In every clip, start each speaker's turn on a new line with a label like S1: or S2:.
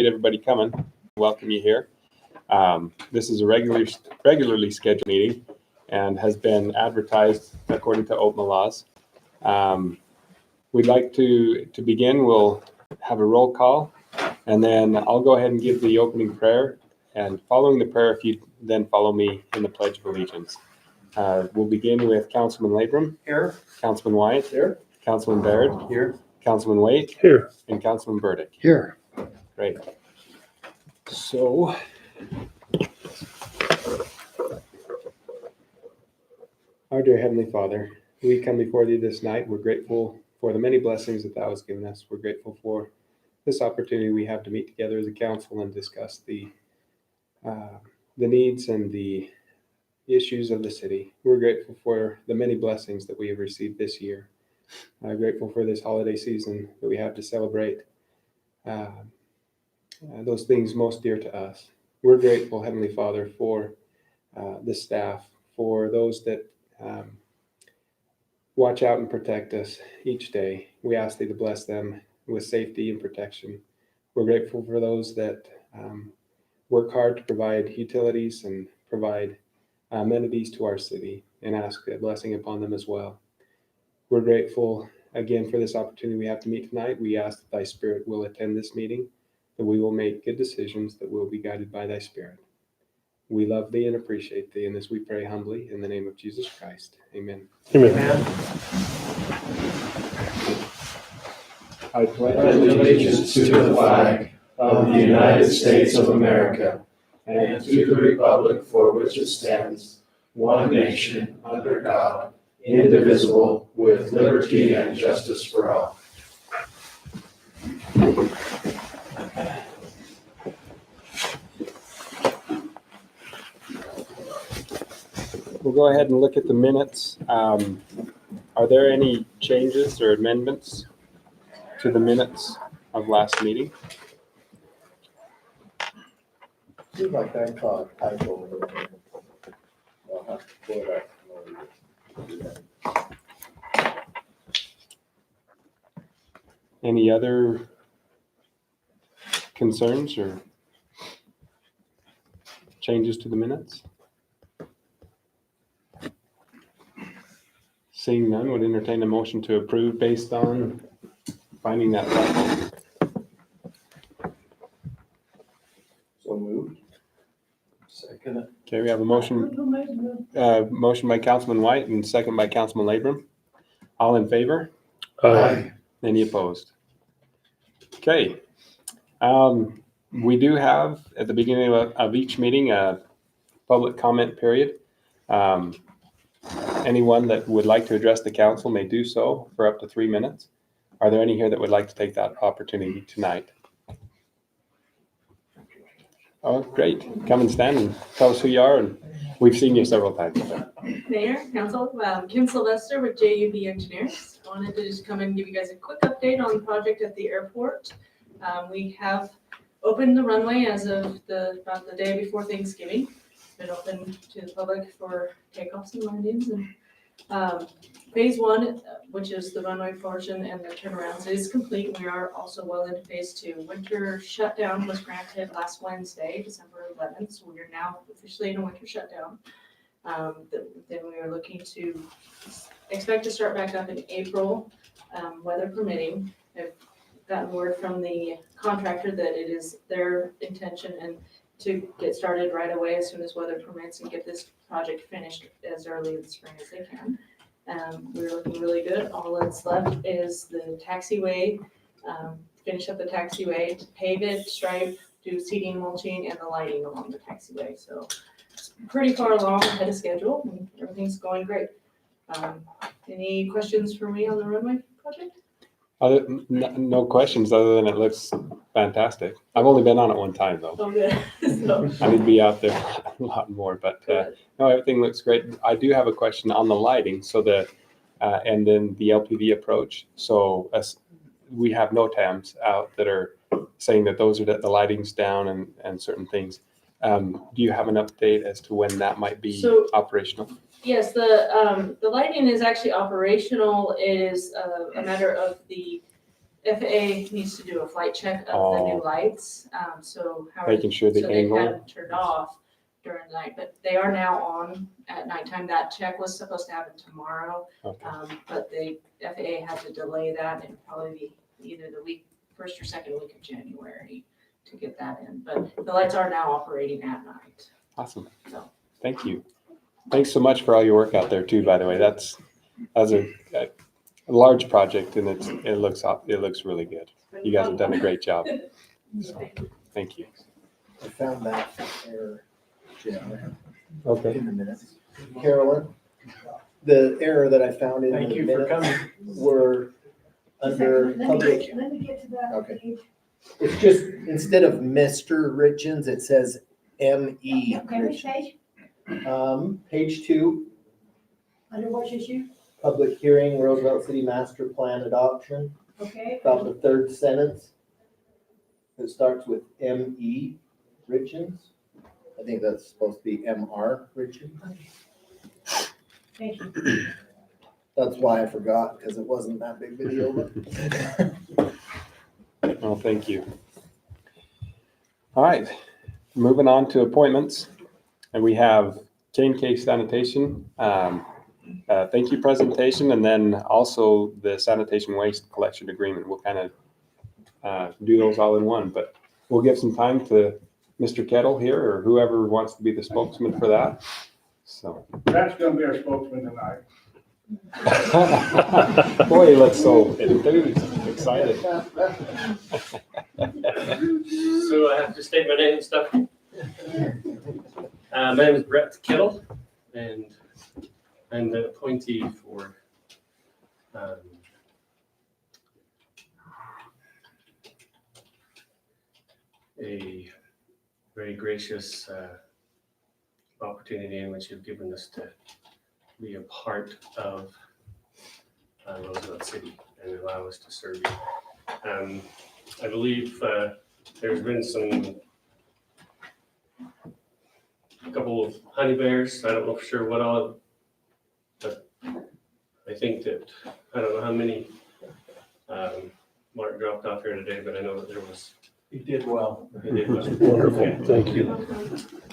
S1: appreciate everybody coming. Welcome you here. This is a regularly scheduled meeting and has been advertised according to OPMA laws. We'd like to begin. We'll have a roll call, and then I'll go ahead and give the opening prayer. And following the prayer, if you then follow me in the Pledge of Allegiance. We'll begin with Councilman Labrum.
S2: Here.
S1: Councilman Wyatt.
S2: Here.
S1: Councilman Baird.
S2: Here.
S1: Councilman Waite.
S2: Here.
S1: And Councilman Burdick.
S2: Here.
S1: Great. So, our dear Heavenly Father, we come before Thee this night. We're grateful for the many blessings that Thou hast given us. We're grateful for this opportunity we have to meet together as a council and discuss the needs and the issues of the city. We're grateful for the many blessings that we have received this year. Grateful for this holiday season that we have to celebrate those things most dear to us. We're grateful, Heavenly Father, for the staff, for those that watch out and protect us each day. We ask Thee to bless them with safety and protection. We're grateful for those that work hard to provide utilities and provide amenities to our city, and ask a blessing upon them as well. We're grateful again for this opportunity we have to meet tonight. We ask that Thy Spirit will attend this meeting, that we will make good decisions, that we'll be guided by Thy Spirit. We love Thee and appreciate Thee, and this we pray humbly in the name of Jesus Christ. Amen.
S2: Amen.
S3: I pledge allegiance to the flag of the United States of America and to the republic for which it stands, one nation, under God, indivisible, with liberty and justice for all.
S1: We'll go ahead and look at the minutes. Are there any changes or amendments to the minutes of last meeting?
S4: Seems like I caught a typo. I'll have to pull it up.
S1: Any other concerns or changes to the minutes? Seeing none, would entertain a motion to approve based on finding that typo.
S4: So moved. Second.
S1: Okay, we have a motion by Councilman White and second by Councilman Labrum. All in favor?
S2: Aye.
S1: Any opposed? Okay. We do have at the beginning of each meeting a public comment period. Anyone that would like to address the council may do so for up to 3 minutes. Are there any here that would like to take that opportunity tonight? Oh, great. Come and stand and tell us who you are. And we've seen you several times.
S5: Mayor, Council, Kim Sylvester with JUB Engineers. Wanted to just come and give you guys a quick update on the project at the airport. We have opened the runway as of about the day before Thanksgiving. Been open to the public for takeoffs and landings. And phase one, which is the runway portion and the turnarounds, is complete. We are also well into phase two. Winter shutdown was granted last Wednesday, December 11th. So we are now officially in a winter shutdown. Then we are looking to expect to start back up in April, weather permitting. I've gotten word from the contractor that it is their intention and to get started right away as soon as weather permits and get this project finished as early in the spring as they can. We're looking really good. All that's left is the taxiway, finish up the taxiway, to pave it, stripe, do seating, mulching, and the lighting along the taxiway. So it's pretty far along ahead of schedule and everything's going great. Any questions for me on the runway project?
S1: No questions other than it looks fantastic. I've only been on it one time though.
S5: Oh, good. So,
S1: I need to be out there a lot more, but no, everything looks great. I do have a question on the lighting. So and then the LPV approach. So we have NOTAMs out that are saying that those are the lighting's down and certain things. Do you have an update as to when that might be operational?
S5: Yes, the lighting is actually operational. It is a matter of the FAA needs to do a flight check of the new
S1: Oh.
S5: lights, so how.
S1: Making sure the
S5: So they've had
S1: angle.
S5: them turned off during the night, but they are now on at nighttime. That check was supposed to happen tomorrow.
S1: Okay.
S5: But the FAA had to delay that and probably be either the first or second week of January to get that in. But the lights are now operating at night.
S1: Awesome.
S5: So.
S1: Thank you. Thanks so much for all your work out there too, by the way. That's a large project and it looks really good. You guys have done a great job. So, thank you.
S4: I found that error, Jim,
S1: Okay.
S4: in the minutes. Carolyn, the error that I found in
S3: Thank
S4: the
S3: you for
S4: minutes
S3: coming.
S4: were under public.
S2: Let me get to that
S4: Okay.
S2: page.
S4: It's just, instead of Mr. Richens, it says M.E.
S2: Okay, which page?
S4: Page 2,
S2: Under what issue?
S4: public hearing, Roosevelt City Master Plan adoption,
S2: Okay.
S4: about the third sentence. It starts with M.E. Richens. I think that's supposed to be M.R. Richens.
S2: Thank you.
S4: That's why I forgot, because it wasn't that big of a deal.
S1: Well, thank you. All right, moving on to appointments. And we have Kane Case Sanitation, thank you presentation, and then also the sanitation waste collection agreement. We'll kind of do those all in one, but we'll give some time to Mr. Kettle here or whoever wants to be the spokesman for that. So.
S6: That's gonna be our spokesman tonight.
S1: Boy, he looks so enthused, excited.
S7: So I have to state my name and stuff. My name is Brett Kittle, and I'm the appointee for a very gracious opportunity in which you've given us to be a part of Roosevelt City and allow us to serve you. I believe there's been a couple of honey bears. I don't know for sure what all, but I think that, I don't know how many Mark dropped off here today, but I know that there was.
S3: You did well.
S7: He did well.
S3: Wonderful. Thank you.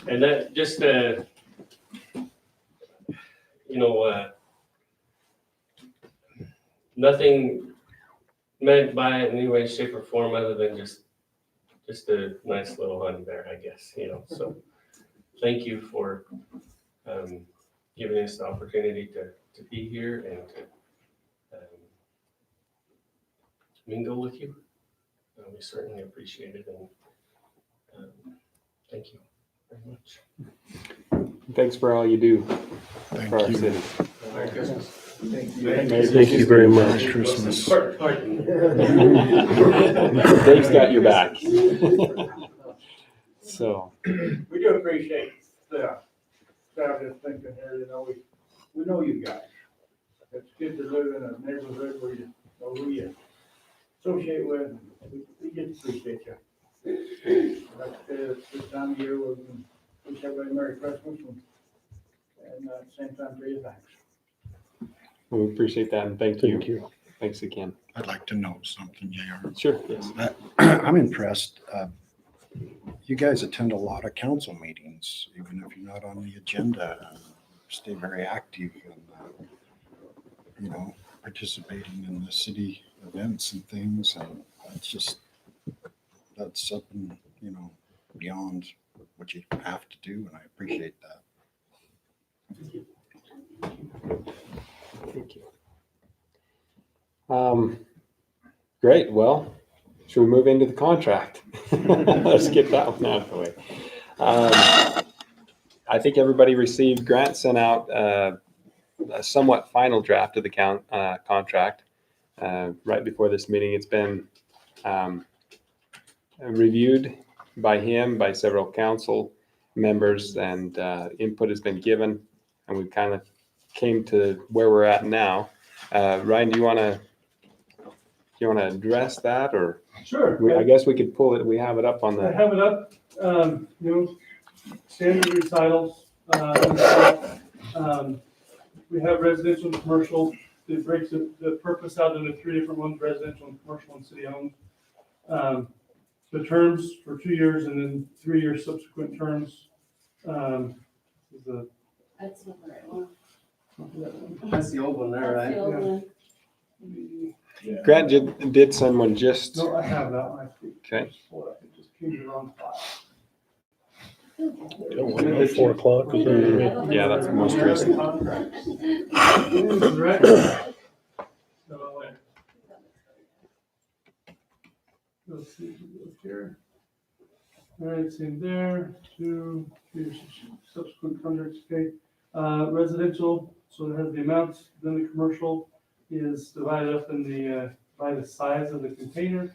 S7: And that just, nothing meant by it in any way, shape, or form other than just a nice little honey bear, I guess, so thank you for giving us the opportunity to be here and to mingle with you. We certainly appreciate it, and thank you very much.
S1: Thanks for all you do for our
S8: you.
S1: city.
S7: Merry Christmas.
S8: Thank you very much. Christmas.
S7: Pardon.
S1: Dave's got your back. So,
S6: We do appreciate the staff that's thinking here, we know you guys. It's good to live in a neighborhood where you know who you associate with, and we just appreciate you. Like this time of year, we wish everybody Merry Christmas and at the same time, for you, thanks.
S1: we appreciate that and thank you.
S8: Thank you.
S1: Thanks again.
S8: I'd like to know something, JR.
S1: Sure, yes.
S8: I'm impressed. You guys attend a lot of council meetings, even if you're not on the agenda. Stay very active and, participating in the city events and things. And that's up and, beyond what you have to do. And I appreciate that.
S1: Thank you. Great, well, should we move into the contract? Let's get that one out of the way. I think everybody received, Grant sent out a somewhat final draft of the contract right before this meeting. It's been reviewed by him, by several council members, and input has been given, and we've kind of came to where we're at now. Ryan, do you want to address that, or
S6: Sure.
S1: I guess we could pull it. We have it up on
S6: I
S1: the.
S6: have it up, standard recitals. We have residential and commercial
S3: it breaks the purpose out into three different ones, residential and commercial and city owned. The terms for 2 years and then 3-year subsequent terms. Is the-
S9: That's not the right one.
S4: That's the old one there,
S9: That's the old one.
S1: Grant did send one just,
S3: No, I have that one, I think.
S1: okay.
S3: Hold on, it just came to the wrong file.
S10: 4 o'clock.
S1: Yeah, that's the most recent.
S3: Right. So, let's see, look here. All right, same there, 2 years subsequent contracts, okay. Residential, so it has the amounts, then the commercial is divided up in the, by the size of the container.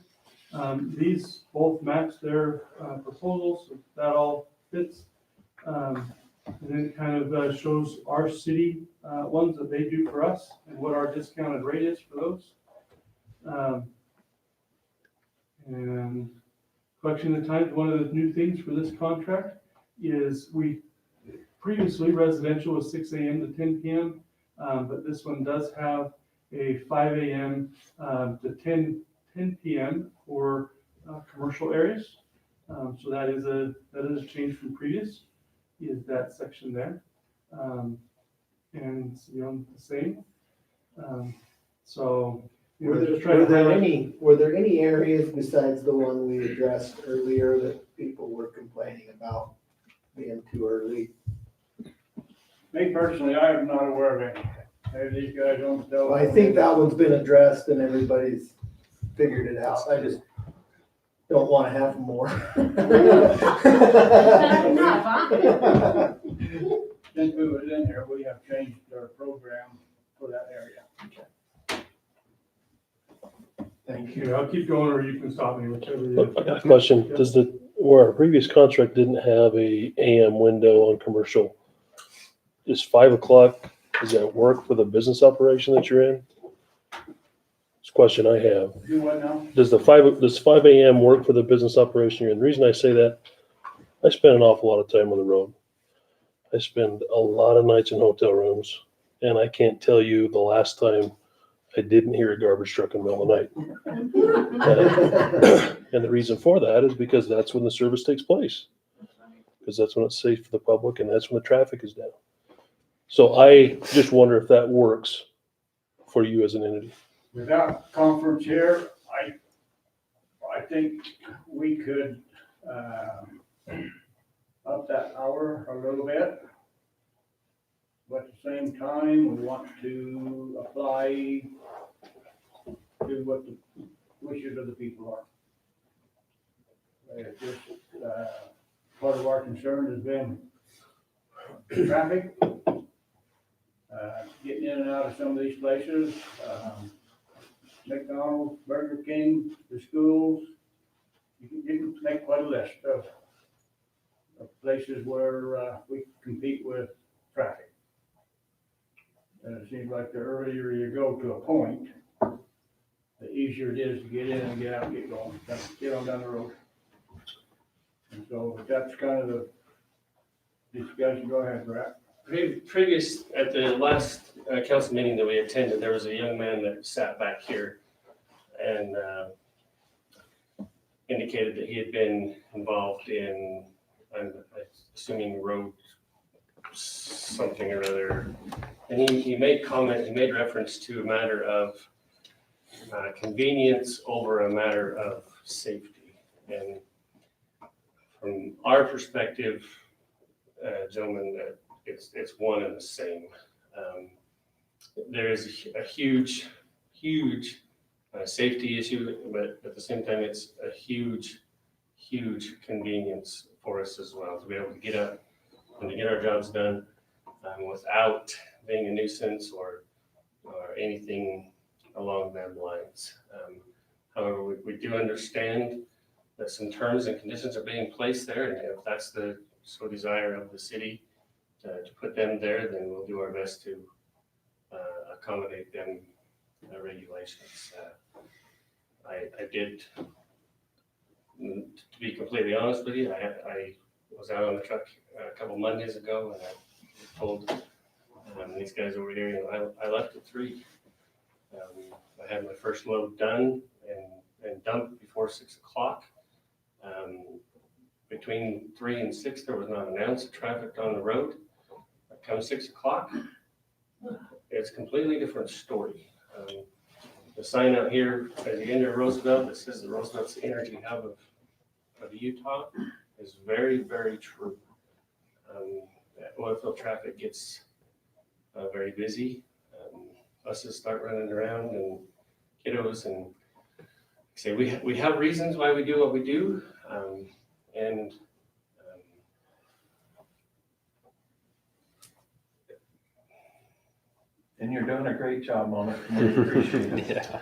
S3: These both match their proposals, so that all fits. And then it kind of shows our city ones that they do for us and what our discounted rate is for those. And collection of times, one of the new things for this contract is previously residential was 6 a.m. to 10 p.m. But this one does have a 5 a.m. To 10 p.m. for commercial areas. So that is a change from previous, is that section there. And you know, the same. So you know, just trying to highlight.
S4: Were there any areas besides the one we addressed earlier that people were complaining about being too early?
S6: Me personally, I am not aware of anything. Maybe these guys don't tell.
S4: Well, I think that one's been addressed and everybody's figured it out. I just don't want to have more.
S2: Enough, huh?
S6: Since we was in there, we have changed our program for that area.
S4: Thank you.
S3: Here, I'll keep going or you can stop me, whichever you.
S10: I got a question. Where our previous contract didn't have a AM window on commercial, is 5 o'clock, does that work for the business operation that you're in? It's a question I have.
S6: Do what now?
S10: Does 5 AM work for the business operation you're in? The reason I say that, I spend an awful lot of time on the road. I spend a lot of nights in hotel rooms, and I can't tell you the last time I didn't hear a garbage truck in the middle of the night. And the reason for that is because that's when the service takes place. Because that's when it's safe for the public and that's when the traffic is down. So I just wonder if that works for you as an entity.
S6: Without conference here, I think we could, up that hour a little bit. But at the same time, we want to apply to what the wishes of the people are. It's just, part of our concern has been traffic, getting in and out of some of these places, McDonald's, Burger King, the schools. You can make quite a list of places where we compete with traffic. And it seems like the earlier you go to a point, the easier it is to get in and get out and get going, get on down the road. And so that's kind of the discussion. Go ahead, Brett.
S7: Previous, at the last council meeting that we attended, there was a young man that sat back here and indicated that he had been involved in, I'm assuming road something or other. And he made reference to a matter of convenience over a matter of safety. And from our perspective, gentlemen, it's one and the same. There is a huge safety issue, but at the same time, it's a huge convenience for us as well, to be able to get up and to get our jobs done without being a nuisance or anything along those lines. However, we do understand that some terms and conditions are being placed there, and if that's the sole desire of the city to put them there, then we'll do our best to accommodate them regulations. I did, to be completely honest with you, I was out on the truck a couple Mondays ago, and I told these guys over here, I left at 3. I had my first load done and dumped before 6 o'clock. Between 3 and 6, there was not an ounce of traffic on the road. Come 6 o'clock, it's a completely different story. The sign out here at the end of Roosevelt that says the Roosevelt's the energy hub of Utah is very, very true. That oil field traffic gets very busy. Buses start running around and kiddos, and say we have reasons why we do what we do, and
S3: And you're doing a great job on it. We appreciate it.
S1: Yeah.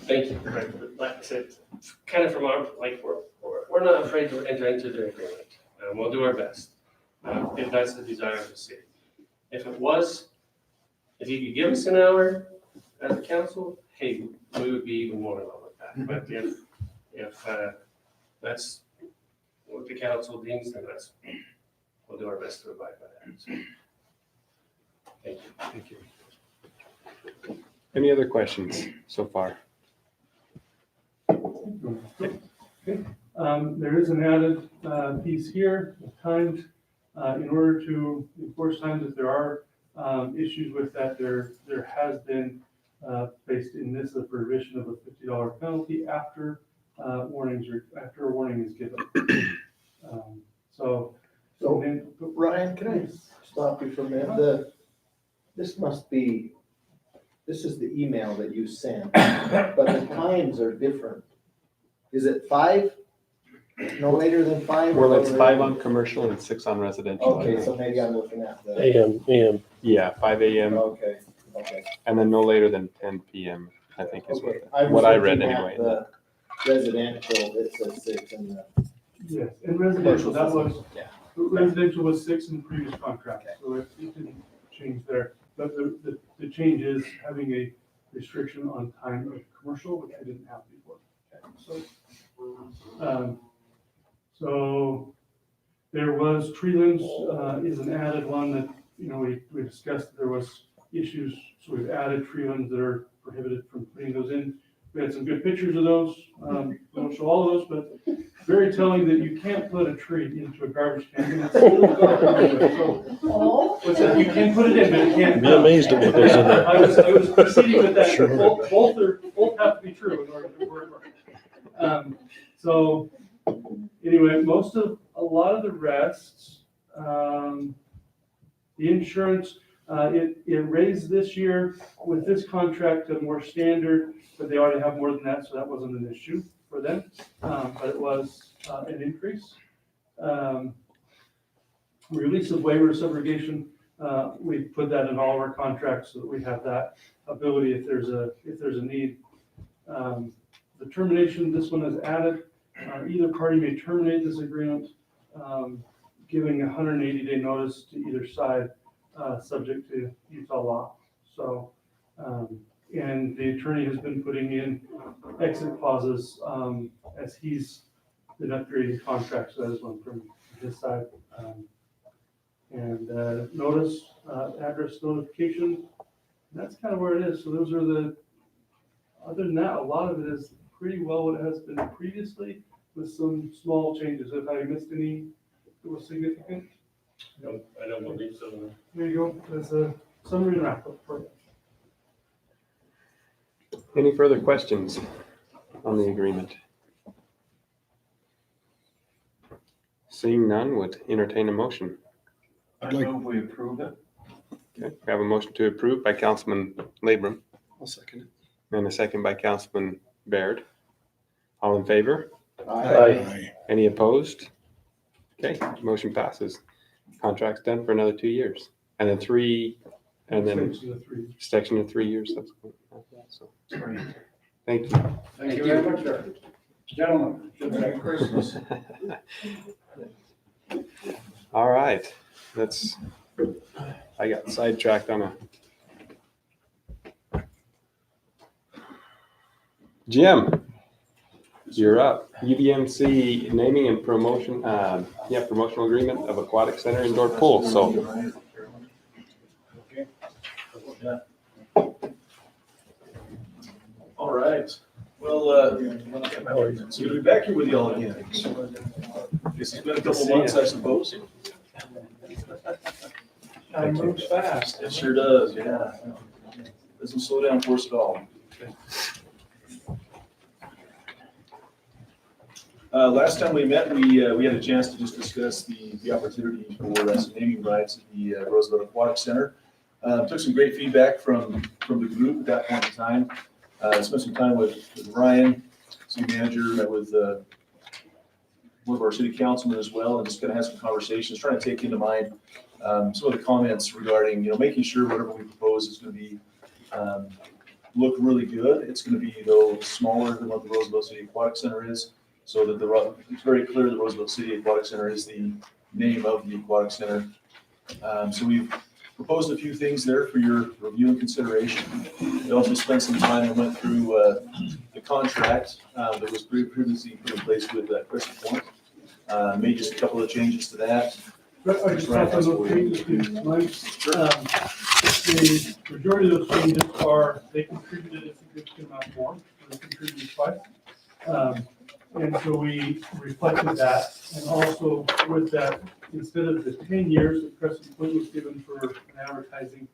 S7: thank you. But like I said, kind of from our, like, we're not afraid to enter into the agreement. We'll do our best, if that's the desire of the city. If it was, if you could give us an hour as a council, hey, we would be even more in love with that. But if that's what the council deems, then we'll do our best to abide by that. So, thank you.
S1: Thank you. Any other questions so far?
S9: There is an added piece here, timed, in order to enforce times if there are issues with that, there has been based in this a provision of a $50 penalty after warnings or after a warning is given. So then-
S4: Ryan, can I stop you for a minute? This is the email that you sent, but the times are different. Is it 5? No later than 5?
S1: Well, it's 5 on commercial and 6 on residential.
S4: Okay, so maybe I'm looking at the,
S10: AM.
S1: Yeah, 5 a.m.
S4: okay.
S1: and then no later than 10 p.m. I think is
S4: Okay.
S1: what I read
S4: was looking
S1: anyway.
S4: at the residential, it says 6 and the.
S9: Yes, and residential, that was,
S4: Yeah.
S9: residential was 6 in the previous contract, so it didn't change there. But the change is having a restriction on time of commercial, which I didn't have before. So there was tree limbs is an added one that, we discussed that there was issues, so we've added tree limbs that are prohibited from putting those in. We had some good pictures of those, we won't show all of those, but very telling that you can't put a tree into a garbage can. And it's still garbage. So,
S2: Oh,
S9: what's that? You can put it in, but it can't.
S10: Be amazed at what goes in there.
S9: I was proceeding with that,
S10: Sure.
S9: both have to be true in order to work. So, anyway, a lot of the rest, the insurance, it raised this year with this contract to more standard, but they already have more than that, so that wasn't an issue for them. But it was an increase. Release of waiver of subrogation, we put that in all of our contracts so that we have that ability if there's a need. The termination, this one is added. Either party may terminate this agreement, giving a 180-day notice to either side, subject to Utah law. So, and the attorney has been putting in exit clauses as he's been upgrading contracts. So that is one from his side. And notice, address notification. That's kind of where it is. So those are other than that, a lot of it is pretty well what it has been previously with some small changes. If I missed any that was significant,
S7: I don't believe so.
S9: there you go. There's a summary and wrap up for you.
S1: Any further questions on the agreement? Seeing none, would entertain a motion.
S3: I move we approve it.
S1: Okay, we have a motion to approve by Councilman Labrum
S8: I'll second it.
S1: and a second by Councilman Baird. All in favor?
S10: Aye.
S1: Any opposed? Okay, motion passes. Contract's done for another 2 years. And then 3, and then
S9: Section of 3.
S1: section of 3 years subsequent. So, thank you.
S6: Thank you very much, sir. Gentlemen, Merry Christmas.
S1: All right, I got sidetracked on Jim, you're up. UVMC naming and promotion, promotional agreement of aquatic center indoor pool. So
S3: It's good to be back here with you all again. It's been a couple months, I suppose.
S9: Time moves fast.
S3: It sure does, yeah. Doesn't slow down for us at all. Last time we met, we had a chance to just discuss the opportunity for some naming rights at the Roosevelt Aquatic Center. Took some great feedback from the group at that point in time. Spent some time with Ryan, city manager, met with one of our city councilmen as well, and just kind of had some conversations, trying to take into mind some of the comments regarding, making sure whatever we propose is going to be look really good. It's going to be, though, smaller than what the Roosevelt City Aquatic Center is, so that it's very clear the Roosevelt City Aquatic Center is the name of the aquatic center. So we've proposed a few things there for your review and consideration. We also spent some time and went through the contract that was previously put in place with Crescent Point. Made just a couple of changes to that.
S9: I just have those changes, Mike. The majority of those changes are, they contributed a significant amount more, they contributed twice. And so we reflected that, and also with that, instead of the 10 years that Crescent Point was given for an advertising,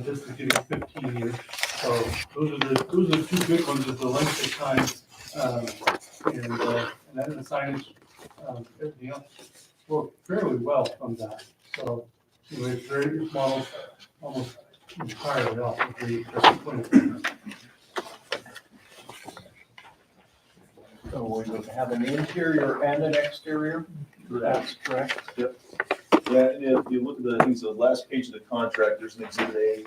S9: this is getting 15 years. So those are the two big ones, is the length of time, and then the signage, everything else worked fairly well from that. So anyway, it's very models almost entirely off of the Crescent Point agreement.
S4: So we would have an interior and an exterior, that's correct?
S3: Yep. Yeah, and if you look at the, I think it's the last page of the contract, there's an exhibit A.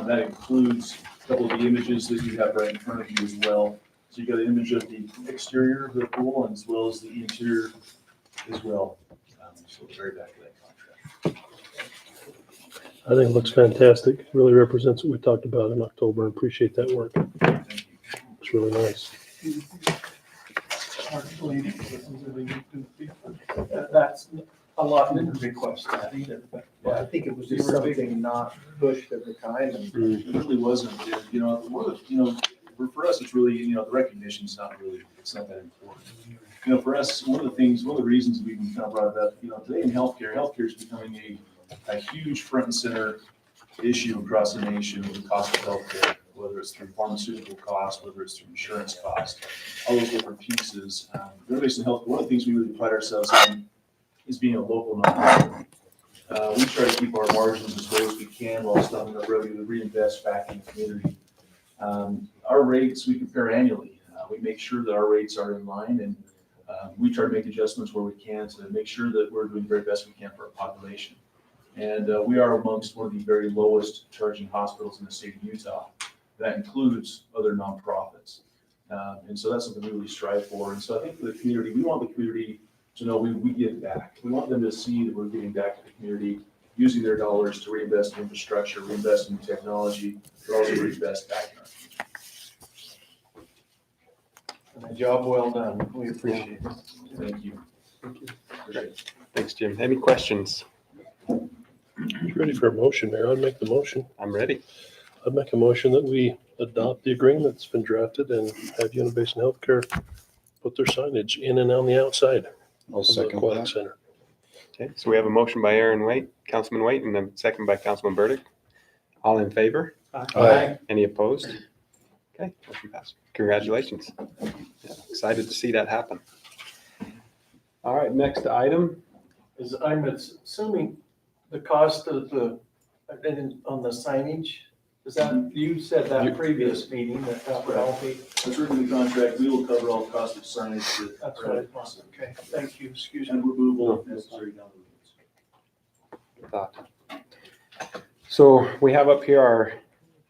S3: That includes a couple of the images that you have right in front of you as well. So you got an image of the exterior of the pool and as well as the interior as well. So the very back of that contract.
S10: I think it looks fantastic. Really represents what we talked about in October. I appreciate that work.
S3: Thank you.
S10: It's really nice.
S4: That's a lot didn't request that either, but I think it was just something not pushed at the time. And
S3: It really wasn't, for us, it's really, the recognition's not really, it's not that important. For us, one of the reasons we kind of brought it up, today in healthcare is becoming a huge front and center issue across the nation with the cost of healthcare, whether it's through pharmaceutical costs, whether it's through insurance costs, all those different pieces. Innovation Health, one of the things we really pride ourselves in is being a local nonprofit. We try to keep our margins as low as we can while stopping up revenue to reinvest back in the community. Our rates, we compare annually. We make sure that our rates are in line, and we try to make adjustments where we can to make sure that we're doing the very best we can for our population. And we are amongst one of the very lowest charging hospitals in the state of Utah. That includes other nonprofits. And so that's something we really strive for. And so I think for the community, we want the community to know we give back. We want them to see that we're giving back to the community, using their dollars to reinvest in infrastructure, reinvest in technology, but also reinvest back in our community.
S4: a job well done, we appreciate it.
S3: Thank you. Appreciate it.
S1: Thanks, Jim. Any questions?
S10: Ready for a motion, Mayor? I'd make the motion.
S1: I'm ready.
S10: I'd make a motion that we adopt the agreement that's been drafted and have Uinta Basin Healthcare put their signage in and on the outside
S8: I'll
S10: of the
S8: second
S10: aquatic
S8: that.
S10: center.
S1: Okay, so we have a motion by Councilman Waite, and a second by Councilman Burdick. All in favor?
S8: Aye.
S1: Any opposed? Okay, motion passed. Congratulations. Yeah, excited to see that happen. All right, next item.
S4: I'm assuming the cost of on the signage, is that, you said that previous meeting that would all be,
S3: That's written in the contract. We will cover all costs of signage.
S4: that's what I thought. Okay, thank you, excuse me.
S3: And removal if necessary down the road.
S1: Thought. So we have up here our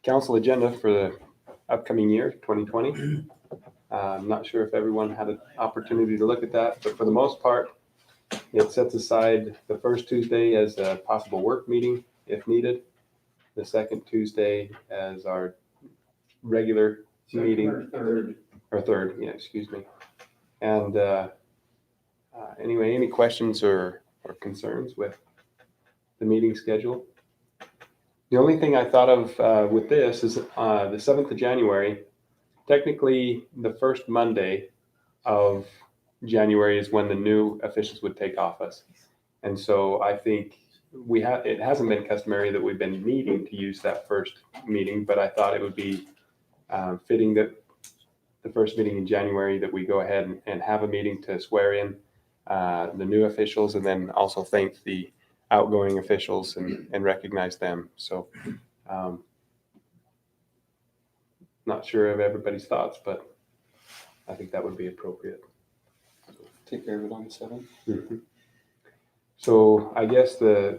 S1: council agenda for the upcoming year, 2020. I'm not sure if everyone had an opportunity to look at that, but for the most part, it sets aside the first Tuesday as a possible work meeting if needed. The second Tuesday as our regular meeting. Third, yeah, excuse me. And anyway, any questions or concerns with the meeting schedule? The only thing I thought of with this is the 7th of January technically, the first Monday of January is when the new officials would take office. And so I think it hasn't been customary that we've been needing to use that first meeting, but I thought it would be fitting that the first meeting in January that we go ahead and have a meeting to swear in the new officials and then also thank the outgoing officials and recognize them. So not sure of everybody's thoughts, but I think that would be appropriate.
S3: Take care of it on the 7th.
S1: So I guess the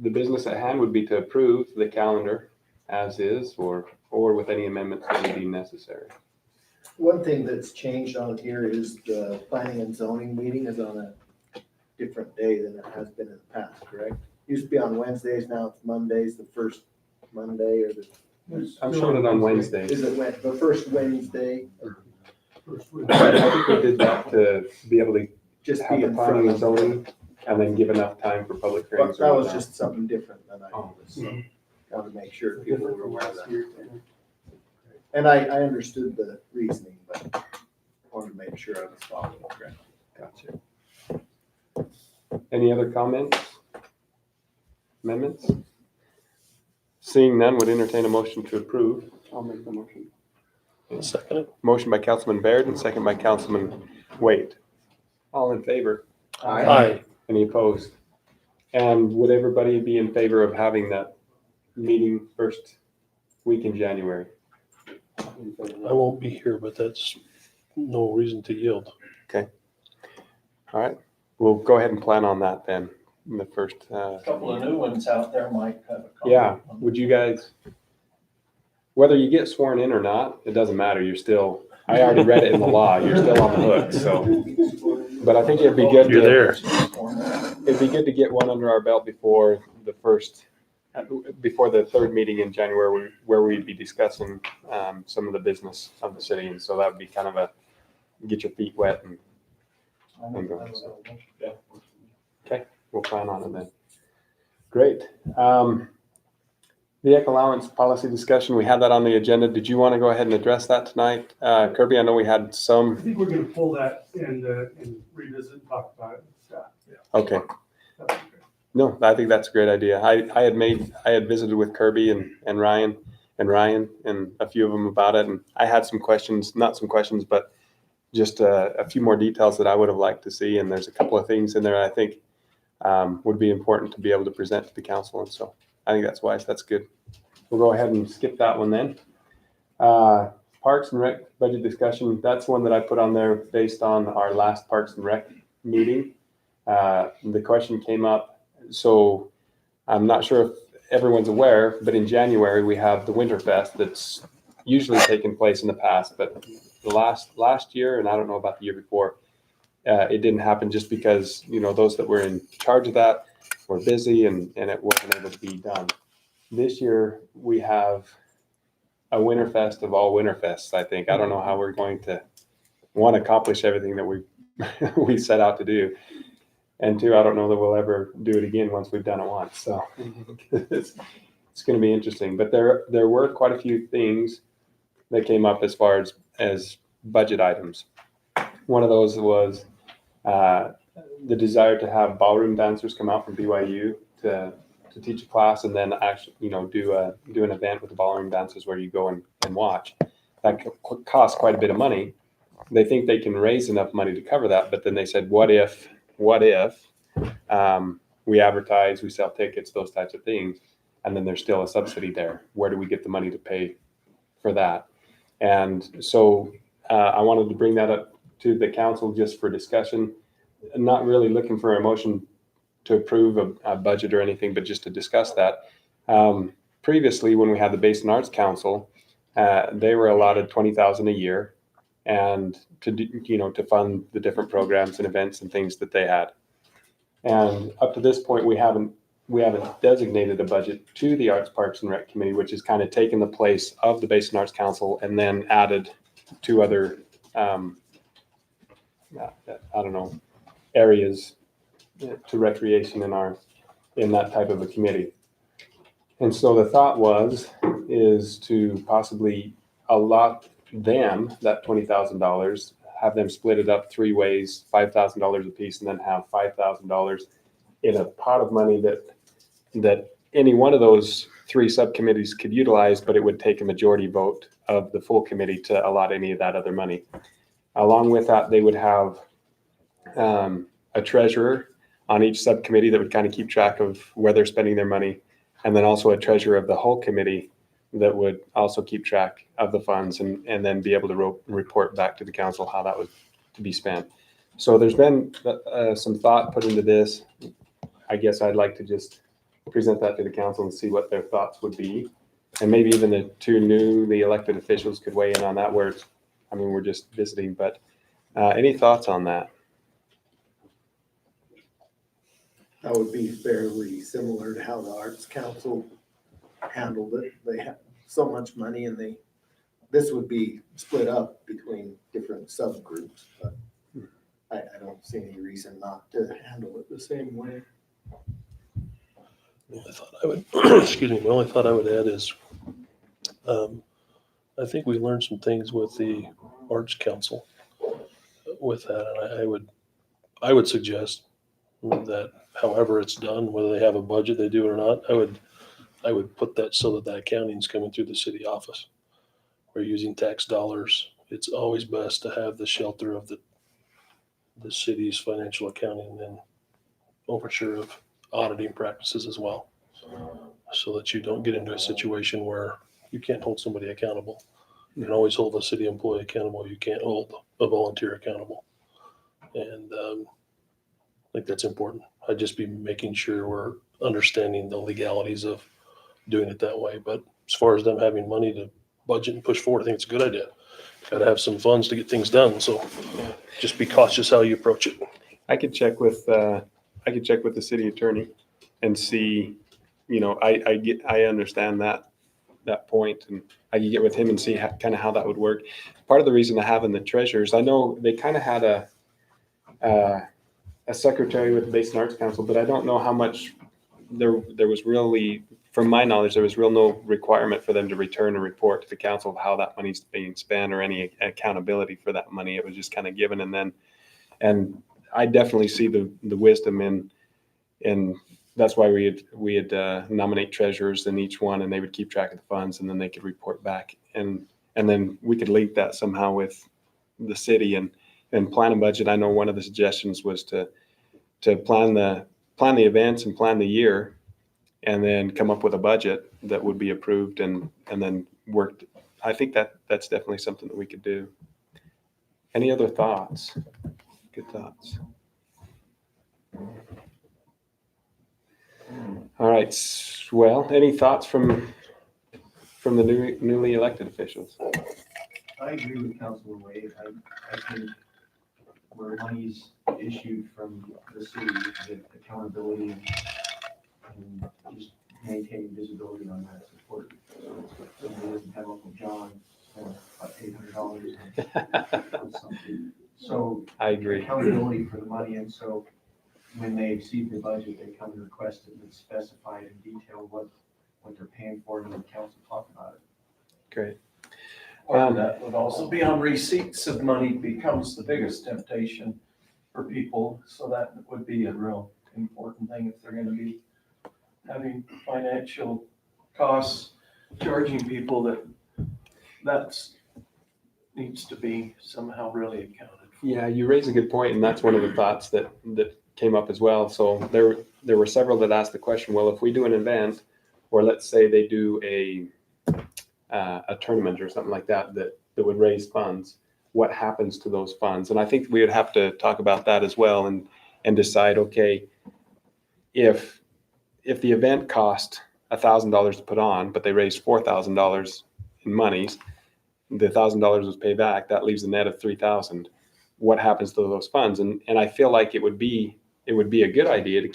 S1: business at hand would be to approve the calendar as is, or with any amendments that may be necessary.
S11: One thing that's changed on here is the planning and zoning meeting is on a different day than it has been in the past, correct? Used to be on Wednesdays, now it's Mondays, the first Monday or the.
S1: I'm showing it on Wednesdays.
S11: Is it the first Wednesday?
S1: I think we did that to be able to
S11: Just
S1: have
S11: be
S1: the
S11: in
S1: planning
S11: front
S1: and
S11: of
S1: zoning and then give enough time for public hearings.
S11: That was just something different than I
S1: Oh.
S11: was, so wanted to make sure people were aware of that. And I understood the reasoning, but wanted to make sure I was following it correctly.
S1: Gotcha. Any other comments? Amendments? Seeing none, would entertain a motion to approve.
S3: I'll make the motion.
S10: Second it.
S1: Motion by Councilman Baird and second by Councilman Waite. All in favor?
S10: Aye.
S1: Any opposed? And would everybody be in favor of having that meeting first week in January?
S10: I won't be here, but that's no reason to yield.
S1: All right, we'll go ahead and plan on that then. In the first,
S4: A couple of new ones out there might have a comment.
S1: yeah, would you guys, whether you get sworn in or not, it doesn't matter. You're still, I already read it in the law. You're still on the hook, so. But I think it'd be good.
S10: You're there.
S1: It'd be good to get one under our belt before the third meeting in January where we'd be discussing some of the business of the city. And so that would be kind of get your feet wet and go. So, okay, we'll plan on it then. Great. Vehicle allowance policy discussion, we had that on the agenda. Did you want to go ahead and address that tonight? Kirby, I know we had
S9: I
S1: some.
S9: think we're gonna pull that and revisit and talk about it with staff.
S1: Okay.
S9: That'd be great.
S1: No, I think that's a great idea. I had visited with Kirby and Ryan and a few of them about it. And I had some questions, not some questions, but just a few more details that I would have liked to see. And there's a couple of things in there I think would be important to be able to present to the council. And so I think that's wise. That's good. We'll go ahead and skip that one then. Parks and Rec budget discussion. That's one that I put on there based on our last Parks and Rec meeting. The question came up. So I'm not sure if everyone's aware, but in January we have the Winterfest that's usually taken place in the past, but the last year, and I don't know about the year before, it didn't happen just because, those that were in charge of that were busy and it wasn't able to be done. This year we have a Winterfest of all Winterfests, I think. I don't know how we're going to, one, accomplish everything that we set out to do. And two, I don't know that we'll ever do it again once we've done it once. So it's going to be interesting. But there were quite a few things that came up as far as budget items. One of those was the desire to have ballroom dancers come out from BYU to teach a class and then actually, do an event with the ballroom dancers where you go and watch. That costs quite a bit of money. They think they can raise enough money to cover that, but then they said, what if we advertise, we sell tickets, those types of things, and then there's still a subsidy there? Where do we get the money to pay for that? And so I wanted to bring that up to the council just for discussion. I'm not really looking for a motion to approve a budget or anything, but just to discuss that. Previously, when we had the Basin Arts Council, they were allotted $20,000 a year and to fund the different programs and events and things that they had. And up to this point, we haven't designated a budget to the Arts, Parks and Rec Committee, which has kind of taken the place of the Basin Arts Council and then added two other, areas to recreation in that type of a committee. And so the thought is to possibly allot them that $20,000, have them split it up 3 ways, $5,000 apiece, and then have $5,000 in a pot of money that any one of those 3 subcommittees could utilize, but it would take a majority vote of the full committee to allot any of that other money. Along with that, they would have a treasurer on each subcommittee that would kind of keep track of where they're spending their money, and then also a treasurer of the whole committee that would also keep track of the funds and then be able to report back to the council how that was to be spent. So there's been some thought put into this. I guess I'd like to just present that to the council and see what their thoughts would be. And maybe even the 2 newly elected officials could weigh in on that, where it's, I mean, we're just visiting, but any thoughts on that?
S11: That would be fairly similar to how the Arts Council handled it. They have so much money and this would be split up between different subgroups, but I don't see any reason not to handle it the same way.
S10: I thought I would, excuse me, the only thought I would add is, I think we learned some things with the Arts Council with that, and I would suggest that however it's done, whether they have a budget, they do it or not, I would put that so that accounting's coming through the city office. We're using tax dollars. It's always best to have the shelter of the city's financial accounting and overture of auditing practices as well, so that you don't get into a situation where you can't hold somebody accountable. You can always hold a city employee accountable. You can't hold a volunteer accountable. And I think that's important. I'd just be making sure we're understanding the legalities of doing it that way. But as far as them having money to budget and push forward, I think it's a good idea. Got to have some funds to get things done. So just be cautious how you approach it.
S1: I could check with the city attorney and see, you know, I understand that point, and I could get with him and see kind of how that would work. Part of the reason I have in the treasurers, I know they kind of had a secretary with the Basin Arts Council, but I don't know how much there was really, from my knowledge, there was no requirement for them to return a report to the council of how that money's being spent or any accountability for that money. It was just kind of given, and I definitely see the wisdom in that's why we had nominate treasurers in each one, and they would keep track of the funds, and then they could report back, and then we could link that somehow with the city and plan a budget. I know one of the suggestions was to plan the events and plan the year, and then come up with a budget that would be approved and then worked. I think that's definitely something that we could do. Any other thoughts? Good thoughts. All right. Well, any thoughts from the newly elected officials?
S12: I agree with Councilman Wade. I think where money's issued from the city, the accountability and just maintaining visibility on that support. So it doesn't have Uncle John spend about $800 on something. So
S1: I agree.
S12: accountability for the money, and so when they exceed the budget, they come and request it and specify in detail what they're paying for, and the council talk about it.
S1: Great.
S4: Part of that would also be on receipts of money becomes the biggest temptation for people. So that would be a real important thing if they're going to be having financial costs, charging people that's needs to be somehow really accounted for.
S1: Yeah, you raise a good point, and that's one of the thoughts that came up as well. So there were several that asked the question, well, if we do an event, or let's say they do a tournament or something like that would raise funds, what happens to those funds? And I think we would have to talk about that as well and decide, okay, if the event cost $1,000 to put on, but they raised $4,000 in monies, the $1,000 was paid back, that leaves a net of $3,000. What happens to those funds? And I feel like it would be a good idea to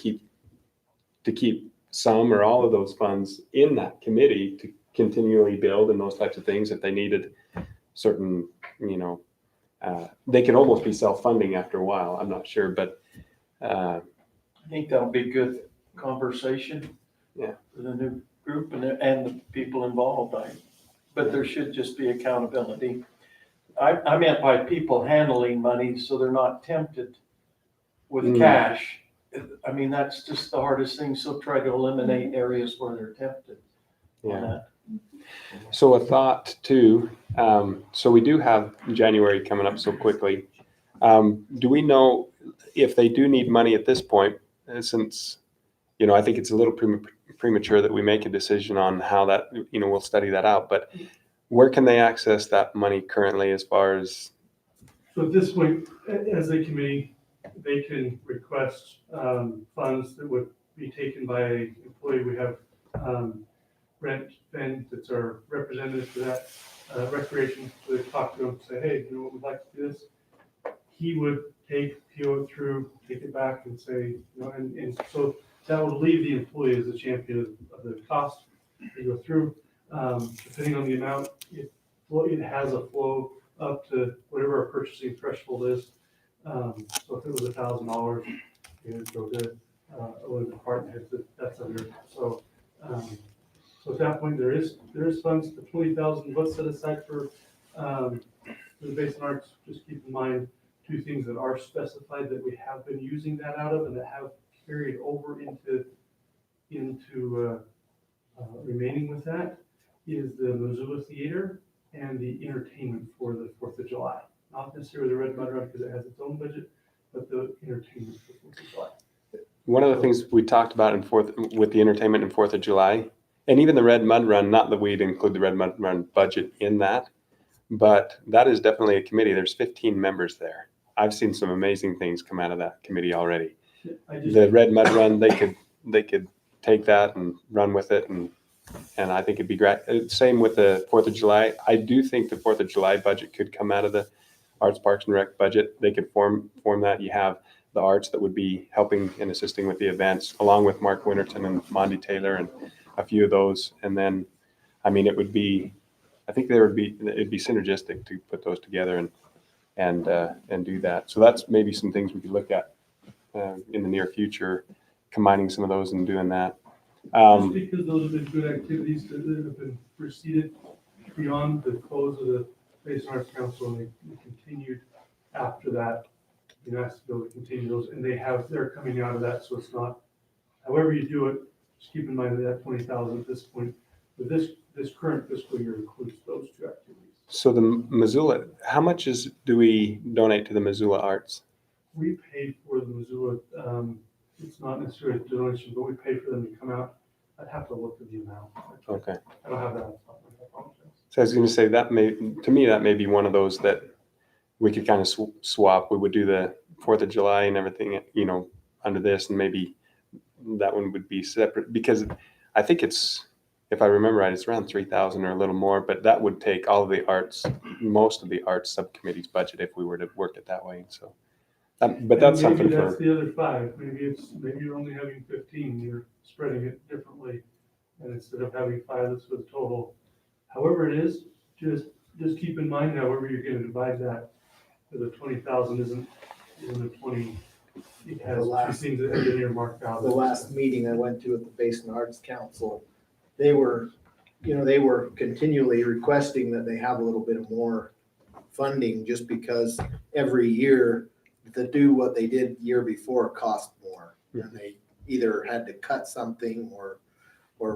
S1: keep some or all of those funds in that committee to continually build and those types of things. If they needed certain, they could almost be self-funding after a while. I'm not sure, but
S4: I think that'll be good conversation.
S1: Yeah.
S4: For the new group and the people involved. But there should just be accountability. I meant by people handling money, so they're not tempted with
S1: Mm.
S4: cash. I mean, that's just the hardest thing, so try to eliminate areas where they're tempted on
S1: Yeah.
S4: that.
S1: So a thought too, so we do have January coming up so quickly. Do we know if they do need money at this point, since, I think it's a little premature that we make a decision on how that, we'll study that out, but where can they access that money currently as far as,
S9: So at this point, as a committee, they can request funds that would be taken by an employee. We have Brent Fenn, that's our representative for that recreation. So they talk to him, say, hey, we'd like to do this. He would PO it through, take it back and say, and so that would leave the employee as the champion of the cost. They go through, depending on the amount, it has a flow up to whatever our purchasing threshold is. So if it was $1,000, it would go to one of the department heads that's under. So at that point, there is funds. The 20,000 was set aside for the Basin Arts. Just keep in mind two things that are specified that we have been using that out of and that have carried over into remaining with that is the Missoula Theater and the entertainment for the 4th of July. Not necessarily the Red Mud Run because it has its own budget, but the entertainment for 4th of July.
S1: one of the things we talked about with the entertainment in 4th of July, and even the Red Mud Run, not that we'd include the Red Mud Run budget in that, but that is definitely a committee. There's 15 members there. I've seen some amazing things come out of that committee already. The Red Mud Run, they could take that and run with it, and I think it'd be great. Same with the 4th of July. I do think the 4th of July budget could come out of the Arts, Parks, and Rec budget. They could form that. You have the arts that would be helping and assisting with the events, along with Mark Winterton and Monty Taylor and a few of those. And then, I mean, it'd be synergistic to put those together and do that. So that's maybe some things we could look at in the near future, combining some of those and doing that.
S9: Just because those have been good activities that have been preceded beyond the close of the Basin Arts Council, and they continued after that. You know, asked to be able to continue those, and they're coming out of that, so it's not, however you do it, just keep in mind that 20,000 at this point, but this current fiscal year includes those two activities.
S1: So the Missoula, how much do we donate to the Missoula Arts?
S9: We paid for the Missoula, it's not necessarily a donation, but we paid for them to come out. I'd have to look at the amount.
S1: Okay.
S9: I don't have that on top of my head, I apologize.
S1: So I was going to say that may be one of those that we could kind of swap. We would do the 4th of July and everything, under this, and maybe that one would be separate, because I think it's, if I remember right, it's around 3,000 or a little more, but that would take all of the arts, most of the arts subcommittee's budget if we were to work it that way. So, but that's
S9: And
S1: something
S9: maybe that's
S1: for,
S9: the other 5. Maybe you're only having 15, you're spreading it differently. And instead of having 5, that's for the total. However it is, just keep in mind, however you're gonna divide that, the 20,000 isn't a 20, it has two things that have been earmarked out.
S11: The last meeting I went to at the Basin Arts Council, they were continually requesting that they have a little bit more funding, just because every year to do what they did the year before cost more. And they either had to cut something or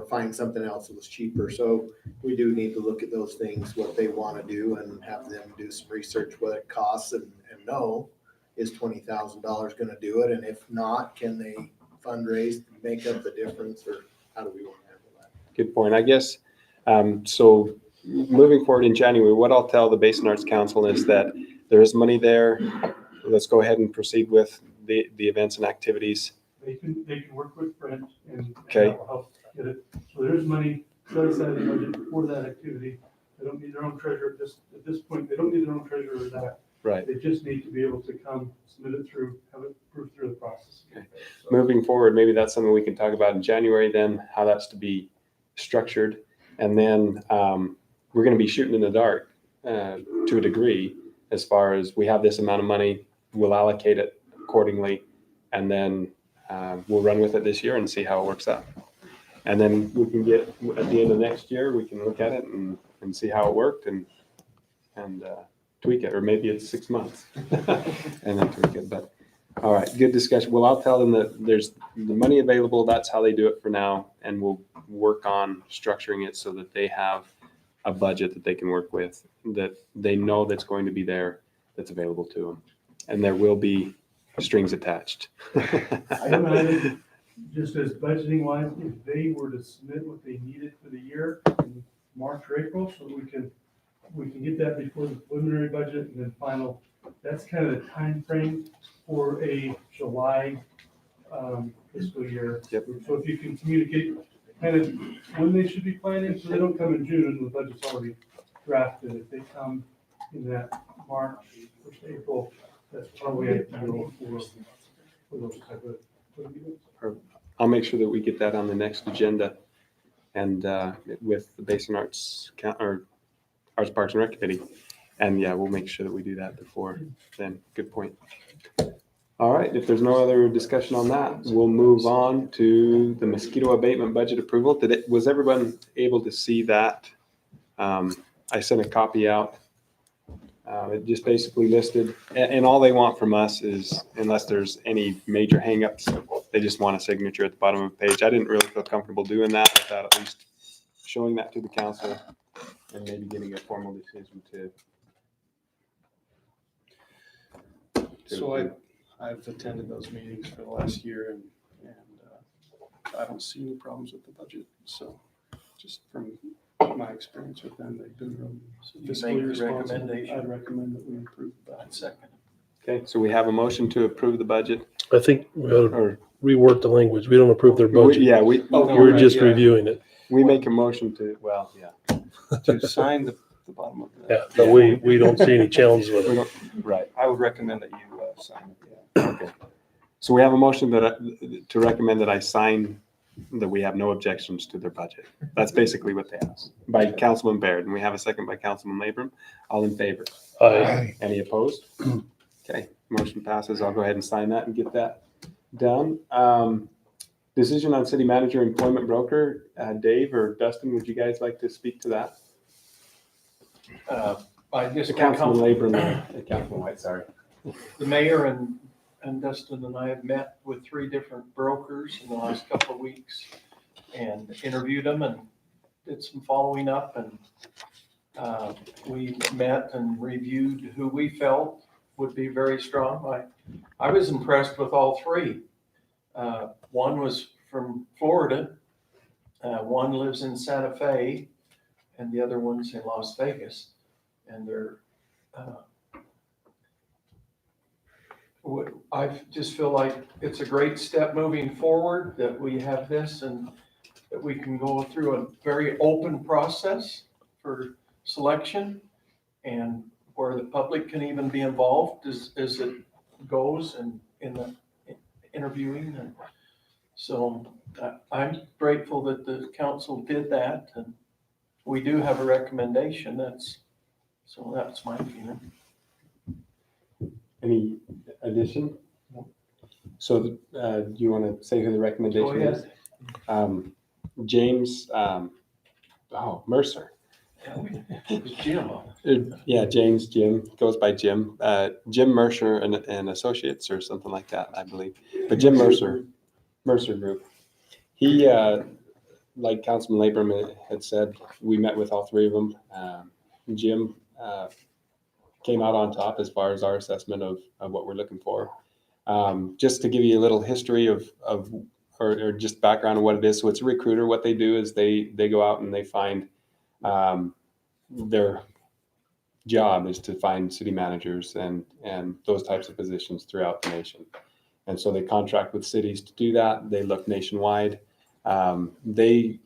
S11: find something else that was cheaper. So we do need to look at those things, what they want to do, and have them do some research what it costs, and know, is $20,000 going to do it? And if not, can they fundraise, make up the difference, or how do we want to handle that?
S1: good point. I guess, so moving forward in January, what I'll tell the Basin Arts Council is that there is money there. Let's go ahead and proceed with the events and activities.
S9: They can work with Brent and
S1: Okay.
S9: that will help get it. So there's money set aside in the budget for that activity. They don't need their own treasurer at this point. They don't need their own treasurer for that.
S1: Right.
S9: They just need to be able to come, submit it through, have it approved through the process.
S1: Okay.
S9: So-
S1: Moving forward, maybe that's something we can talk about in January then, how that's to be structured. And then we're going to be shooting in the dark to a degree, as far as we have this amount of money, we'll allocate it accordingly, and then we'll run with it this year and see how it works out. And then we can get, at the end of next year, we can look at it and see how it worked and tweak it, or maybe it's 6 months and then tweak it. But all right, good discussion. Well, I'll tell them that there's the money available. That's how they do it for now, and we'll work on structuring it so that they have a budget that they can work with, that they know that's going to be there, that's available to them, and there will be strings attached.
S9: I don't know, just as budgeting wise, if they were to submit what they needed for the year in March or April, so we can get that before the preliminary budget and then final. That's kind of the time frame for a July fiscal year.
S1: Yep.
S9: So if you can communicate kind of when they should be planning, so they don't come in June and the budget's already drafted. If they come in that March, first April, that's probably ideal for those type of.
S1: I'll make sure that we get that on the next agenda, and with the Basin Arts Parks and Rec Committee. And yeah, we'll make sure that we do that before then. Good point. All right, if there's no other discussion on that, we'll move on to the mosquito abatement budget approval. Was everyone able to see that? I sent a copy out. It just basically listed, and all they want from us is, unless there's any major hangups, they just want a signature at the bottom of the page. I didn't really feel comfortable doing that without at least showing that to the council and maybe getting a formal decision to.
S13: So I've attended those meetings for the last year, and I don't see any problems with the budget. So just from my experience with them, they've been really fiscally
S4: Make the
S13: responsible.
S4: recommendation.
S13: I'd recommend that we approve that.
S4: I'd second.
S1: Okay, so we have a motion to approve the budget.
S10: I think we ought to
S1: Or
S10: reword the language. We don't approve their budget.
S1: yeah,
S10: We're just reviewing it.
S1: we make a motion to, well, yeah.
S13: To sign the bottom of the.
S10: Yeah, but we don't see any challenges with
S1: We
S10: it.
S1: don't- Right.
S13: I would recommend that you sign it.
S1: Okay. So we have a motion to recommend that I sign, that we have no objections to their budget. That's basically what they asked, by Councilman Baird, and we have a second by Councilman Labrum. All in favor? Any opposed? Okay, motion passes. I'll go ahead and sign that and get that done. Decision on city manager employment broker. Dave or Dustin, would you guys like to speak to that?
S4: I just
S1: Councilman Labrum, Councilman White, sorry.
S4: The mayor and Dustin and I have met with 3 different brokers in the last couple of weeks and interviewed them and did some following up, and we met and reviewed who we felt would be very strong. I was impressed with all 3. One was from Florida, one lives in Santa Fe, and the other one's in Las Vegas. And they're I just feel like it's a great step moving forward that we have this, and that we can go through a very open process for selection, and where the public can even be involved as it goes and in the interviewing. And so I'm grateful that the council did that, and we do have a recommendation. That's my feeling.
S1: Any addition? So do you want to say who the recommendation
S4: Go
S1: is? James, Mercer.
S4: Jim.
S1: Yeah, Jim, goes by Jim. Jim Mercer and Associates or something like that, I believe. But Jim Mercer Group. He, like Councilman Labrum had said, we met with all 3 of them. Jim came out on top as far as our assessment of what we're looking for. Just to give you a little history or just background of what it is. So it's a recruiter. What they do is they go out and they find, their job is to find city managers and those types of positions throughout the nation. And so they contract with cities to do that. They look nationwide. They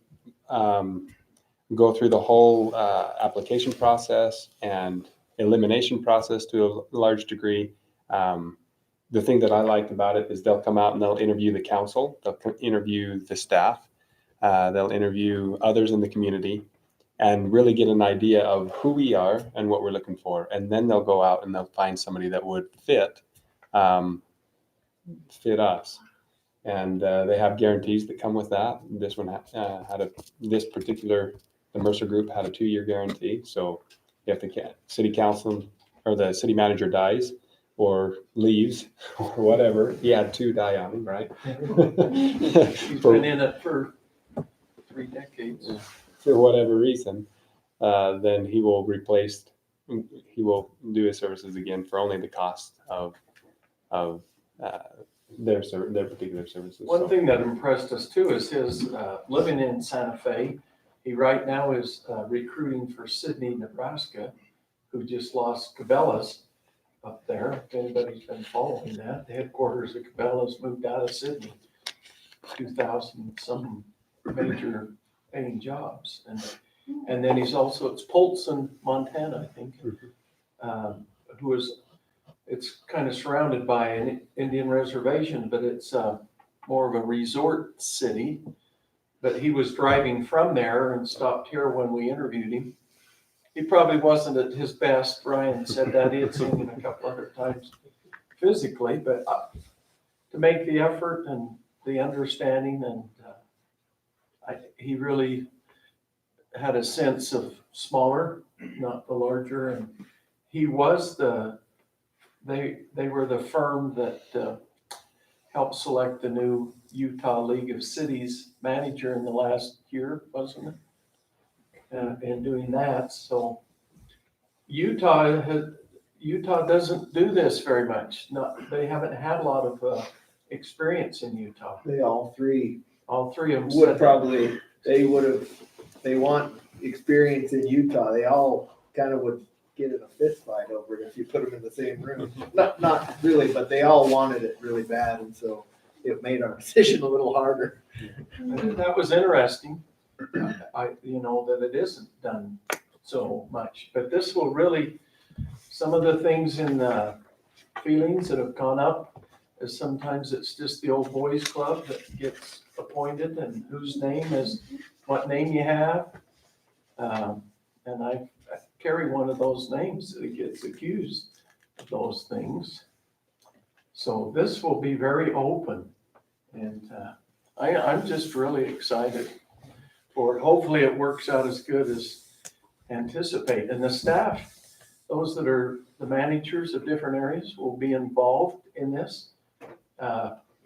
S1: go through the whole application process and elimination process to a large degree. The thing that I liked about it is they'll come out and they'll interview the council, they'll interview the staff, they'll interview others in the community, and really get an idea of who we are and what we're looking for. And then they'll go out and they'll find somebody that would fit us. And they have guarantees that come with that. This one the Mercer Group had a 2-year guarantee. So if the city council or the city manager dies or leaves or whatever, he had 2 die on him, right?
S4: He's been in it for 3 decades.
S1: For whatever reason, then he will do his services again for only the cost of their particular services.
S4: One
S1: So,
S4: thing that impressed us too is his living in Santa Fe. He right now is recruiting for Sidney, Nebraska, who just lost Cabela's up there. If anybody's been following that, the headquarters of Cabela's moved out of Sydney, 2,000 some major paying jobs. And then he's also, it's Polson, Montana, I think, it's kind of surrounded by an Indian reservation, but it's more of a resort city. But he was driving from there and stopped here when we interviewed him. He probably wasn't at his best. Ryan said that he had seen him a couple other times physically, but to make the effort and the understanding, and he really had a sense of smaller, not the larger. And he was they were the firm that helped select the new Utah League of Cities manager in the last year, wasn't it? In doing that, so Utah doesn't do this very much. They haven't had a lot of experience in Utah.
S11: All three
S4: All 3 of them
S11: would
S4: said
S11: probably, they want experience in Utah. They all kind of would get in a fist fight over it if you put them in the same room. Not really, but they all wanted it really bad, and so it made our decision a little harder.
S4: that was interesting. That it isn't done so much, but this will really, some of the things in the feelings that have gone up is sometimes it's just the old boys club that gets appointed and whose name is, what name you have. And I carry one of those names that gets accused of those things. So this will be very open, and I'm just really excited for it. Hopefully it works out as good as anticipate. And the staff, those that are the managers of different areas, will be involved in this,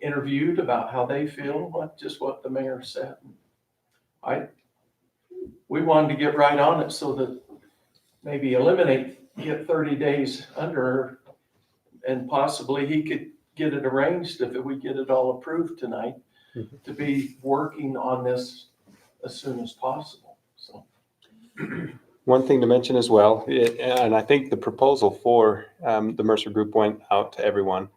S4: interviewed about how they feel, not just what the mayor said. We wanted to get right on it so that maybe get 30 days under, and possibly he could get it arranged if we get it all approved tonight, to be working on this as soon as possible. So
S1: one thing to mention as well, and I think the proposal for the Mercer Group went out to everyone.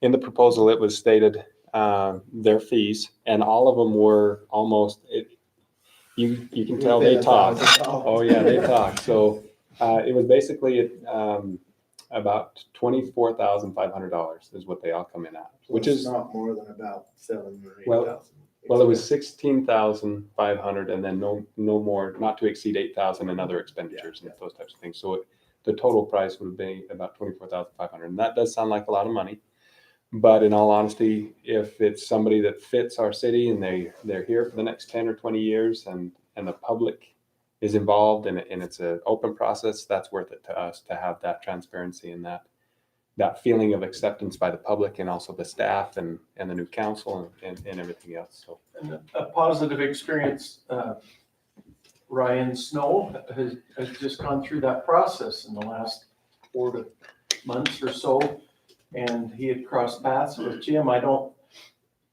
S1: In the proposal, it was stated their fees, and all of them were almost, you can tell they talk. Oh yeah, they talk. So it was basically about $24,500 is what they all come in at, which is
S11: not more than about 7,000 or 8,000.
S1: Well, it was 16,500, and then no more, not to exceed 8,000 in other expenditures and those types of things. So the total price would be about 24,500, and that does sound like a lot of money. But in all honesty, if it's somebody that fits our city and they're here for the next 10 or 20 years, and the public is involved and it's an open process, that's worth it to us to have that transparency and that feeling of acceptance by the public and also the staff and the new council and everything else. So,
S4: and a positive experience, Ryan Snow has just gone through that process in the last 4 months or so. And he had crossed paths with Jim,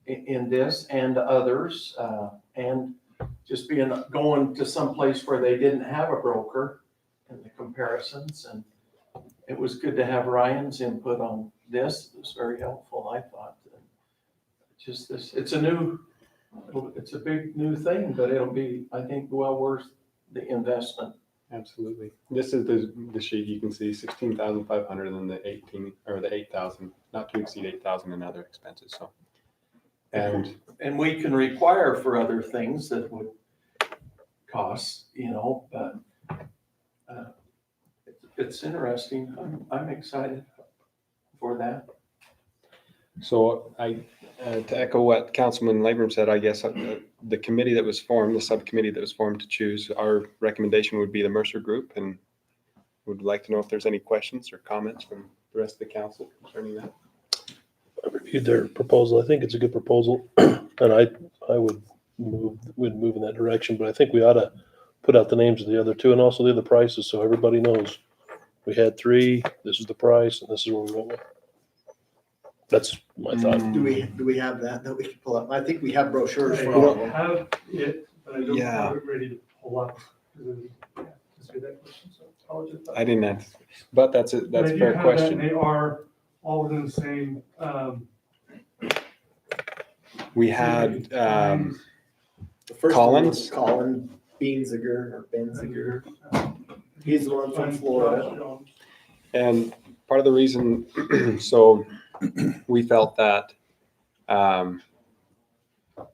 S4: in this and others, and just going to some place where they didn't have a broker and the comparisons. And it was good to have Ryan's input on this. It was very helpful, I thought. Just this, it's a big new thing, but it'll be, I think, well worth the investment.
S1: absolutely. This is the sheet you can see, 16,500 and then the 8,000, not to exceed 8,000 in other expenses. So,
S4: And we can require for other things that would cost, but it's interesting. I'm excited for that.
S1: So to echo what Councilman Labrum said, I guess the committee that was formed, the subcommittee that was formed to choose, our recommendation would be the Mercer Group, and would like to know if there's any questions or comments from the rest of the council concerning that.
S10: I reviewed their proposal. I think it's a good proposal, and I would move in that direction, but I think we ought to put out the names of the other two and also the other prices, so everybody knows. We had three, this is the price, and this is what we went with. That's my thought.
S11: Do we have that we can pull up? I think we have brochures
S9: I
S11: for all of
S9: don't
S11: them.
S9: have it, but I don't
S1: Yeah.
S9: have it ready to pull up. Yeah, just get that question, so apologize.
S1: I didn't answer, but that's a
S9: But I do
S1: fair
S9: have that, and
S1: question.
S9: they are all within the same,
S1: We had,
S11: The first one
S1: Collins?
S11: was Colin Beanziger or Benziger. He's the one from
S9: Josh
S11: Florida.
S9: Jones.
S1: and part of the reason, so we felt that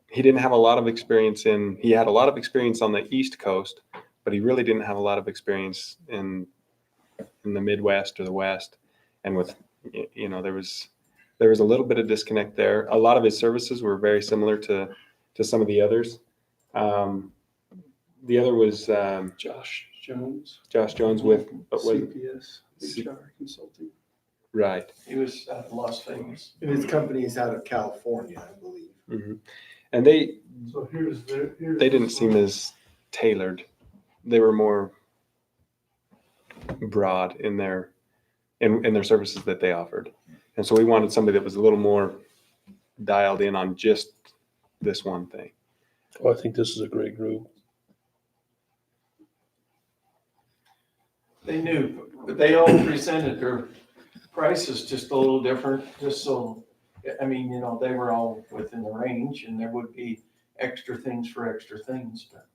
S1: he didn't have a lot of experience he had a lot of experience on the East Coast, but he really didn't have a lot of experience in the Midwest or the West. And with, there was a little bit of disconnect there. A lot of his services were very similar to some of the others. The other was
S13: Josh Jones,
S1: Josh Jones with,
S13: CPS, HR consulting.
S1: right.
S4: He was at Las Vegas.
S11: And his company is out of California, I believe.
S1: Mhm. And they
S9: So here's
S1: they didn't seem as tailored. They were more broad in their services that they offered. And so we wanted somebody that was a little more dialed in on just this one thing.
S10: Well, I think this is a great group.
S4: They knew, but they all presented their prices just a little different, just so, I mean, they were all within the range and there would be extra things for extra things, but.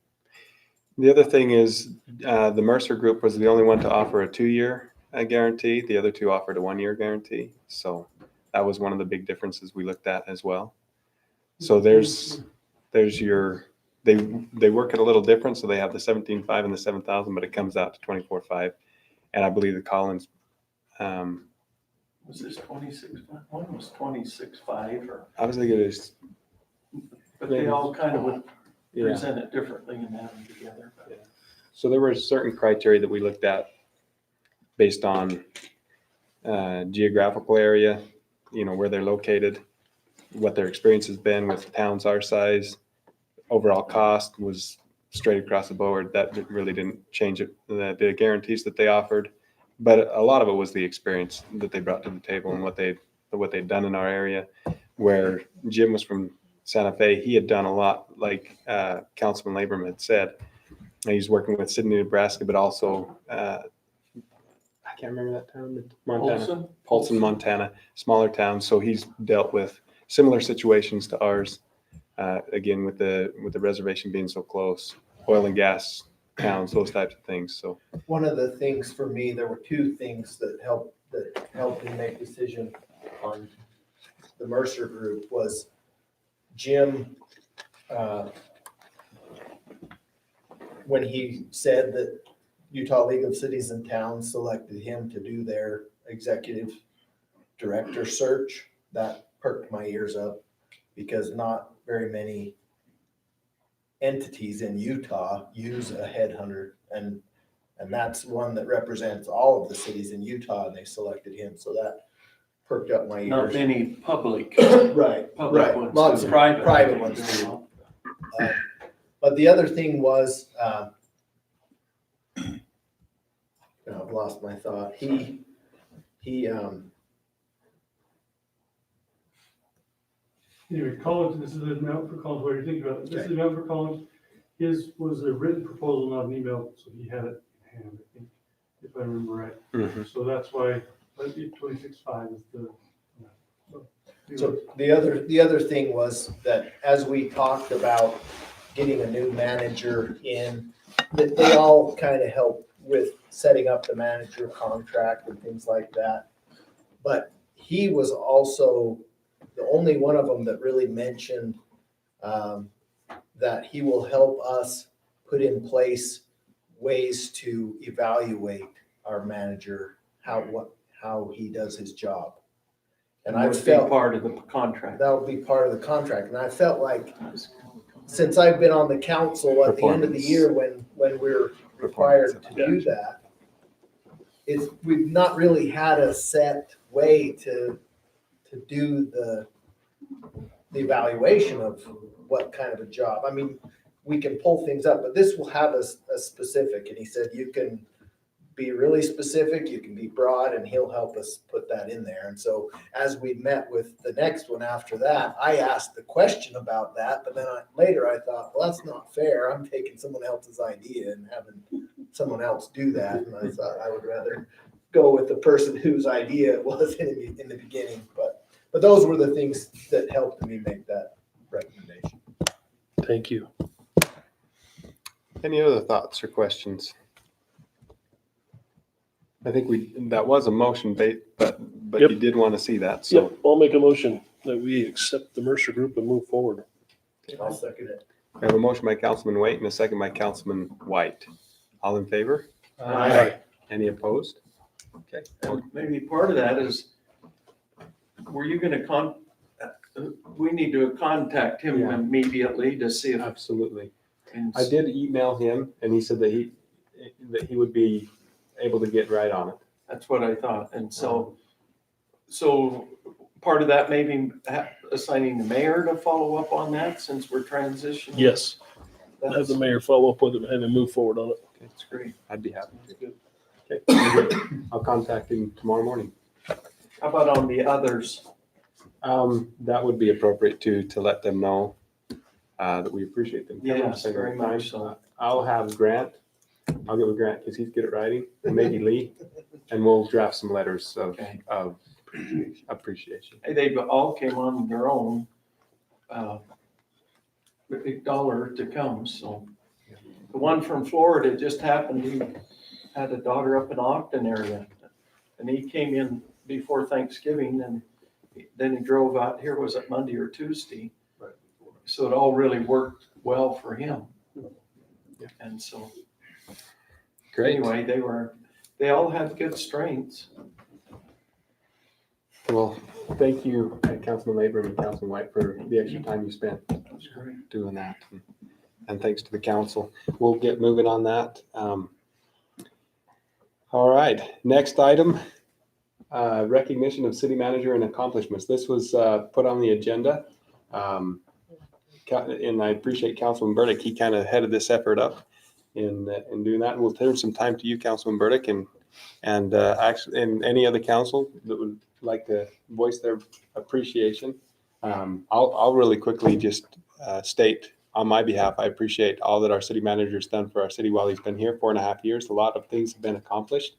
S1: The other thing is the Mercer Group was the only one to offer a 2-year guarantee. The other two offered a 1-year guarantee. So that was one of the big differences we looked at as well. So there's they work it a little different. So they have the 17.5 and the 7,000, but it comes out to 24.5. And I believe the Collins,
S4: Was this 26, one was 26.5 or,
S1: I was thinking it was,
S4: but they all kind of would
S1: yeah.
S4: present it differently and have them together. but-
S1: So there were certain criteria that we looked at based on geographical area, where they're located, what their experience has been with towns our size. Overall cost was straight across the board. That really didn't change it, the guarantees that they offered. But a lot of it was the experience that they brought to the table and what they'd done in our area. Where Jim was from Santa Fe, he had done a lot, like Councilman Labram had said. He's working with Sidney, Nebraska, but also, I can't remember that town, Montana. Polson, Montana, smaller town. So he's dealt with similar situations to ours. Again, with the reservation being so close, oil and gas towns, those types of things. So
S11: One of the things for me, there were two things that helped me make decision on the Mercer Group was Jim, when he said that Utah League of Cities and Towns selected him to do their executive director search, that perked my ears up because not very many entities in Utah use a headhunter, and that's one that represents all of the cities in Utah, and they selected him, so that perked up my
S4: Not
S11: ears.
S4: many public,
S11: Right,
S4: public
S11: right,
S4: ones.
S11: lots
S4: do.
S11: of private ones do. But the other thing was, I've lost my thought.
S9: Anyway, Collins, this is the amount for Collins, what you're thinking about. This is the amount for Collins. His was a written proposal, not an email, so he had it in hand, I think, if I remember right. So that's why, I think 26.5 is the.
S11: So the other thing was that as we talked about getting a new manager in, that they all kind of help with setting up the manager contract and things like that. But he was also the only one of them that really mentioned that he will help us put in place ways to evaluate our manager, how he does his job. And I
S4: Would be
S11: felt
S4: part of the contract.
S11: that would be part of the contract. And I felt like, since I've been on the council at the end of the year when we're required to do that, we've not really had a set way to do the evaluation of what kind of a job. I mean, we can pull things up, but this will have a specific, and he said you can be really specific, you can be broad, and he'll help us put that in there. And so as we met with the next one after that, I asked the question about that, but then later I thought, well, that's not fair. I'm taking someone else's idea and having someone else do that. And I thought I would rather go with the person whose idea it was in the beginning. But those were the things that helped me make that recommendation.
S10: Thank you.
S1: Any other thoughts or questions? I think that was a motion, but
S10: Yep.
S1: you did want to see that, so.
S10: Yep, I'll make a motion that we accept the Mercer Group and move forward.
S11: I'll second it.
S1: I have a motion by Councilman Waite and a second by Councilman White. All in favor?
S4: Aye.
S1: Any opposed? Okay.
S4: And maybe part of that is, were you gonna we need to contact him
S1: Yeah.
S4: immediately to see if.
S1: Absolutely.
S4: and
S1: I did email him and he said that he would be able to get right on it.
S4: That's what I thought. And so part of that maybe assigning the mayor to follow up on that since we're transitioning.
S10: Yes, have the mayor follow up with him and move forward on it.
S4: That's great.
S1: I'd be happy
S4: That's
S1: to.
S4: good.
S1: Okay. I'll contact him tomorrow morning.
S4: How about on the others?
S1: That would be appropriate to let them know that we appreciate them. coming,
S4: Yes,
S1: spending
S4: very
S1: time.
S4: much so.
S1: I'll have Grant. I'll get with Grant because he's good at writing, and maybe Lee, and we'll draft some letters
S4: Okay.
S1: of appreciation.
S4: Hey, they all came on their own, $1 to come, so. The one from Florida just happened, he had a daughter up in Ogden area. And he came in before Thanksgiving and then he drove out here, was it Monday or Tuesday?
S1: Right.
S4: So it all really worked well for him.
S1: Yeah.
S4: And so,
S1: Great.
S4: anyway, they all had good strengths.
S1: Well, thank you, Councilman Labor and Councilman White, for the extra time you spent
S4: That's great.
S1: doing that. And thanks to the council. We'll get moving on that. All right, next item, recognition of city manager and accomplishments. This was put on the agenda. And I appreciate Councilman Burdick. He kind of headed this effort up in doing that. We'll turn some time to you, Councilman Burdick, and actually, and any other council that would like to voice their appreciation. I'll really quickly just state on my behalf, I appreciate all that our city manager's done for our city while he's been here 4.5 years. A lot of things have been accomplished.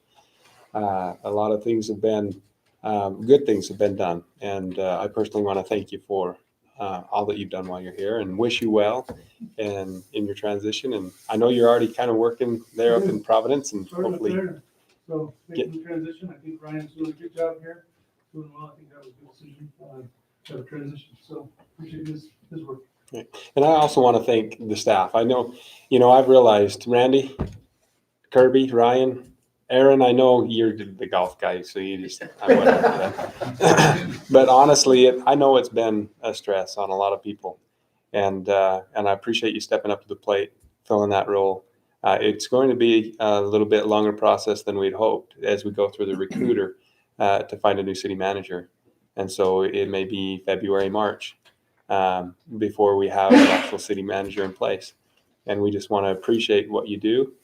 S1: A lot of things have been, good things have been done. And I personally want to thank you for all that you've done while you're here and wish you well in your transition. And I know you're already kind of working there up in Providence and
S9: Started up
S1: hopefully.
S9: there. So making the transition, I think Ryan's doing a good job here, doing well. I think that was a good decision to have a transition. So appreciate his work.
S1: And I also want to thank the staff. I know, I've realized Randy, Kirby, Ryan, Aaron, I know you're the golf guy, so you just, I wouldn't do that. But honestly, I know it's been a stress on a lot of people. And I appreciate you stepping up to the plate, filling that role. It's going to be a little bit longer process than we'd hoped as we go through the recruiter to find a new city manager. And so it may be February, March. Before we have an actual city manager in place. And we just want to appreciate what you do.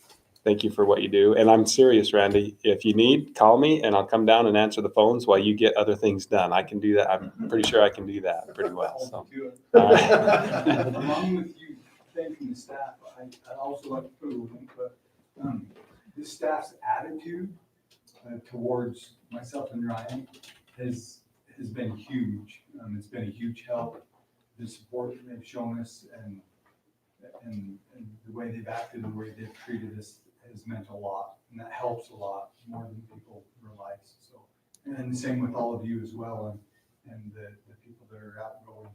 S1: Thank you for what you do. And I'm serious, Randy, if you need, call me and I'll come down and answer the phones while you get other things done. I can do that. I'm pretty sure I can do that pretty well. So.
S14: Along with you thanking the staff, I'd also like to put a link, but the staff's attitude towards myself and Ryan has been huge. It's been a huge help. The support that they've shown us and the way they've acted, the way they've treated us has meant a lot, and that helps a lot more than people realize. So, and the same with all of you as well, and the people that are outgoing.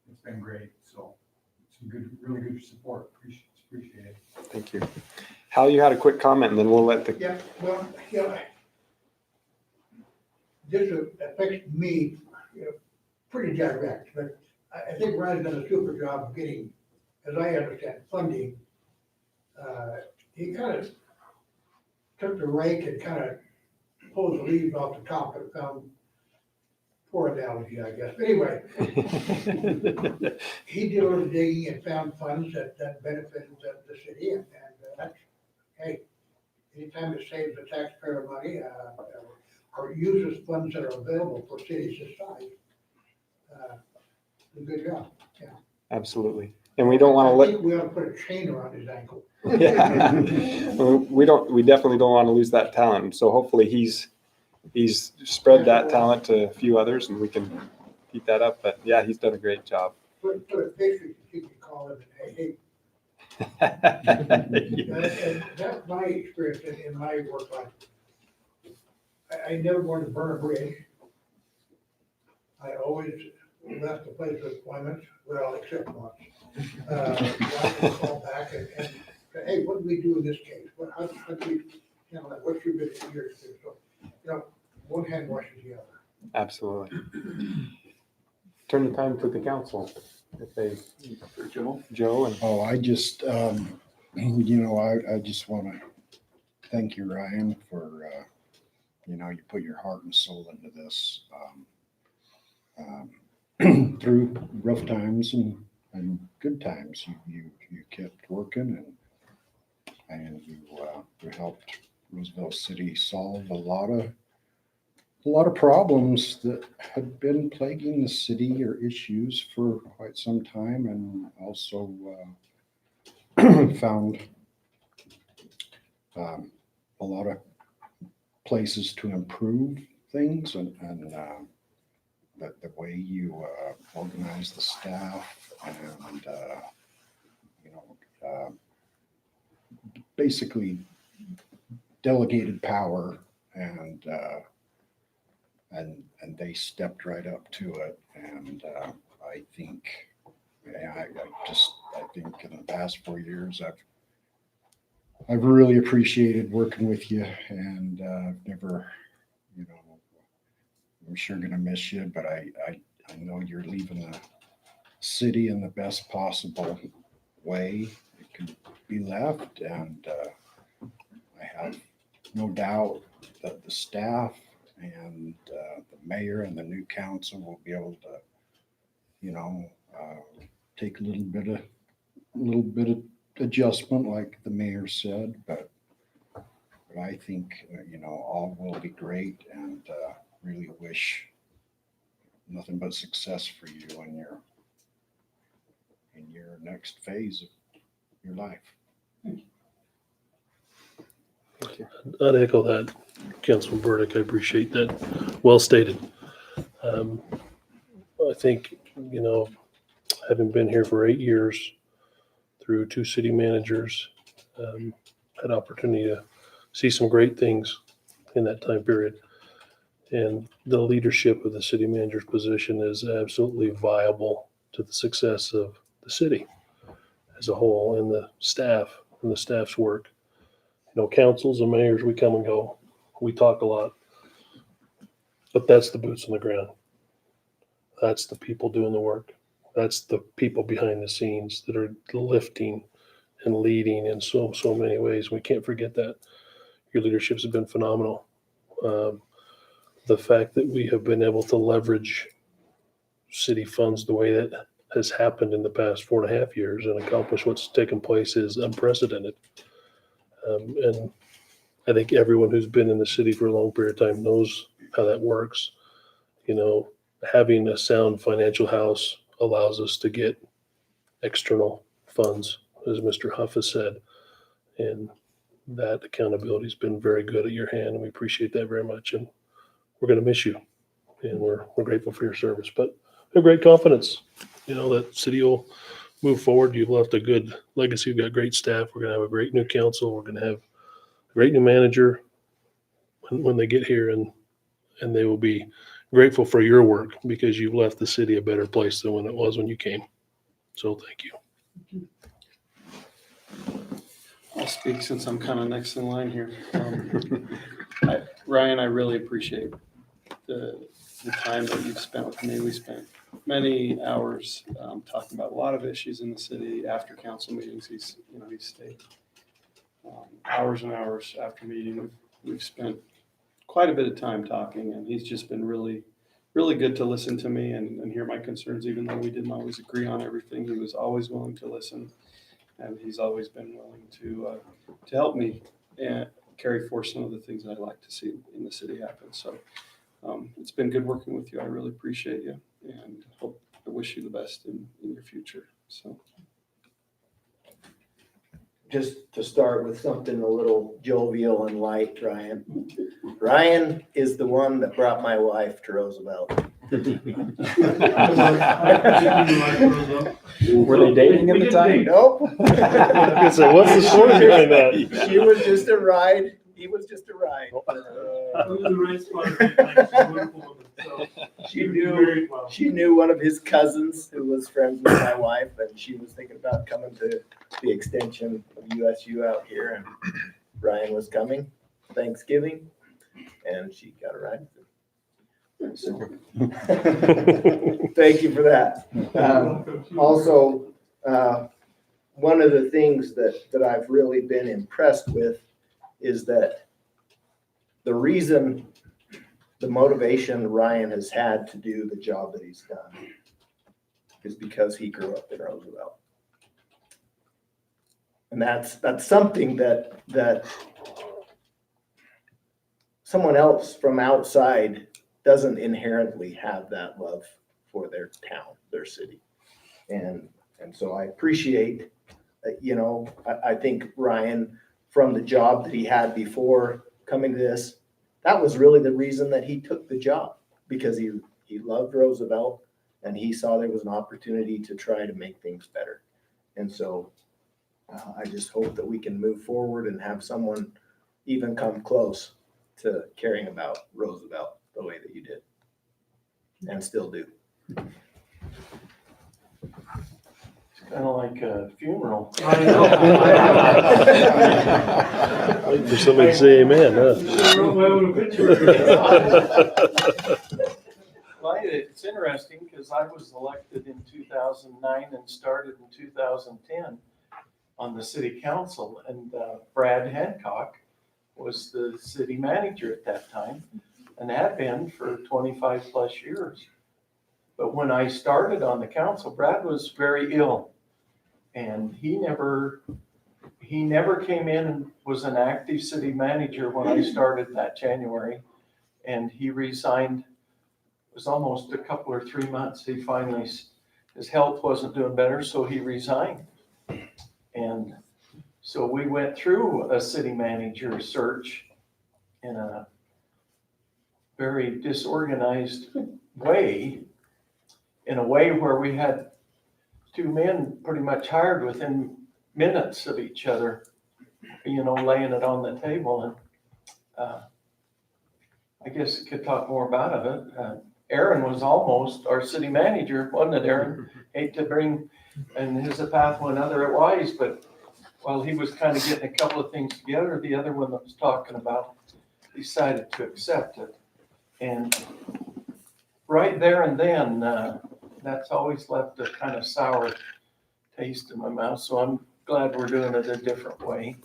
S14: It's been great. So, some really good support. Appreciate it.
S1: Thank you. Hal, you had a quick comment, and then we'll let the.
S15: Yeah, well, this affects me, pretty direct, but I think Ryan's done a super job of getting, as I understand, funding. He kind of took the rake and kind of pulled the leaves off the top and found, poor analogy, I guess. Anyway, he did a little digging and found funds that benefited the city, and that's, hey, anytime it saves the taxpayer money, or uses funds that are available for cities this size, a good job, yeah.
S1: Absolutely. And we don't want to
S15: I
S1: let,
S15: think we ought to put a chain around his ankle.
S1: yeah. We definitely don't want to lose that talent. So hopefully he's spread that talent to a few others and we can keep that up. But yeah, he's done a great job.
S15: Put a picture, you can call him, and hey, and that's my experience in my work life. I never wanted to burn a bridge. I always left the place of employment, well, except once. I would call back and say, hey, what do we do in this case? How do we handle that? What's your experience? So, one hand washes the other.
S1: Absolutely. Turn the time to the council. If they, Joe and.
S8: Oh, I just, I just want to thank you, Ryan, for, you put your heart and soul into this. Through rough times and good times, you kept working and you helped Roosevelt City solve a lot of problems that had been plaguing the city or issues for quite some time, and also found a lot of places to improve things and the way you organize the staff and basically delegated power and they stepped right up to it. And I think in the past 4 years, I've really appreciated working with you, and I've never, I'm sure gonna miss you, but I know you're leaving the city in the best possible way it can be left, and I have no doubt that the staff and the mayor and the new council will be able to, take a little bit of adjustment, like the mayor said, but I think all will be great, and really wish nothing but success for you in your next phase of your life.
S10: I'd echo that, Councilman Burdick. I appreciate that. Well stated. I think, having been here for 8 years through 2 city managers, had opportunity to see some great things in that time period. And the leadership of the city manager's position is absolutely viable to the success of the city as a whole, and the staff's work. Councils and mayors, we come and go. We talk a lot, but that's the boots on the ground. That's the people doing the work. That's the people behind the scenes that are lifting and leading in so many ways. We can't forget that. Your leaderships have been phenomenal. The fact that we have been able to leverage city funds the way that has happened in the past 4.5 years and accomplish what's taken place is unprecedented. And I think everyone who's been in the city for a long period of time knows how that works. Having a sound financial house allows us to get external funds, as Mr. Huff has said, and that accountability has been very good at your hand, and we appreciate that very much. And we're going to miss you, and we're grateful for your service. But we have great confidence, that city will move forward. You've left a good legacy. You've got great staff. We're going to have a great new council. We're going to have a great new manager when they get here, and they will be grateful for your work because you've left the city a better place than when it was when you came. So thank you.
S13: I'll speak since I'm kind of next in line here. Ryan, I really appreciate the time that you've spent with me. We spent many hours talking about a lot of issues in the city after council meetings. He's stayed hours and hours after meeting. We've spent quite a bit of time talking, and he's just been really, really good to listen to me and hear my concerns, even though we didn't always agree on everything. He was always willing to listen, and he's always been willing to help me and carry forth some of the things that I'd like to see in the city happen. So it's been good working with you. I really appreciate you, and I wish you the best in your future. So.
S11: Just to start with something a little jovial and light, Ryan. Ryan is the one that brought my wife to Roosevelt.
S1: Were they dating at the time?
S11: Nope.
S10: So what's the story behind that?
S11: She was just a ride. He was just a ride. She knew one of his cousins who was friends with my wife, and she was thinking about coming to the extension of USU out here, and Ryan was coming Thanksgiving, and she got a ride. So, thank you for that. Also, one of the things that I've really been impressed with is that the reason, the motivation Ryan has had to do the job that he's done is because he grew up in Roosevelt. And that's something that someone else from outside doesn't inherently have that love for their town, their city. And so I appreciate that, I think Ryan, from the job that he had before coming to this, that was really the reason that he took the job, because he loved Roosevelt and he saw there was an opportunity to try to make things better. And so I just hope that we can move forward and have someone even come close to caring about Roosevelt the way that you did and still do.
S4: Kind of like a funeral.
S10: I know. Waiting for somebody to say amen, huh?
S4: Well, it's interesting because I was elected in 2009 and started in 2010 on the city council, and Brad Hancock was the city manager at that time and had been for 25 plus years. But when I started on the council, Brad was very ill. And he never came in and was an active city manager when I started that January. And he resigned. It was almost a couple or 3 months. He finally, his health wasn't doing better, so he resigned. And so we went through a city manager search in a very disorganized way, in a way where we had two men pretty much hired within minutes of each other, laying it on the table. And I guess I could talk more about it. Aaron was almost our city manager, wasn't it, Aaron? Hate to bring, and his path went otherwise, but while he was kind of getting a couple of things together, the other one that was talking about decided to accept it. And right there and then, that's always left a kind of sour taste in my mouth. So I'm glad we're doing it a different way.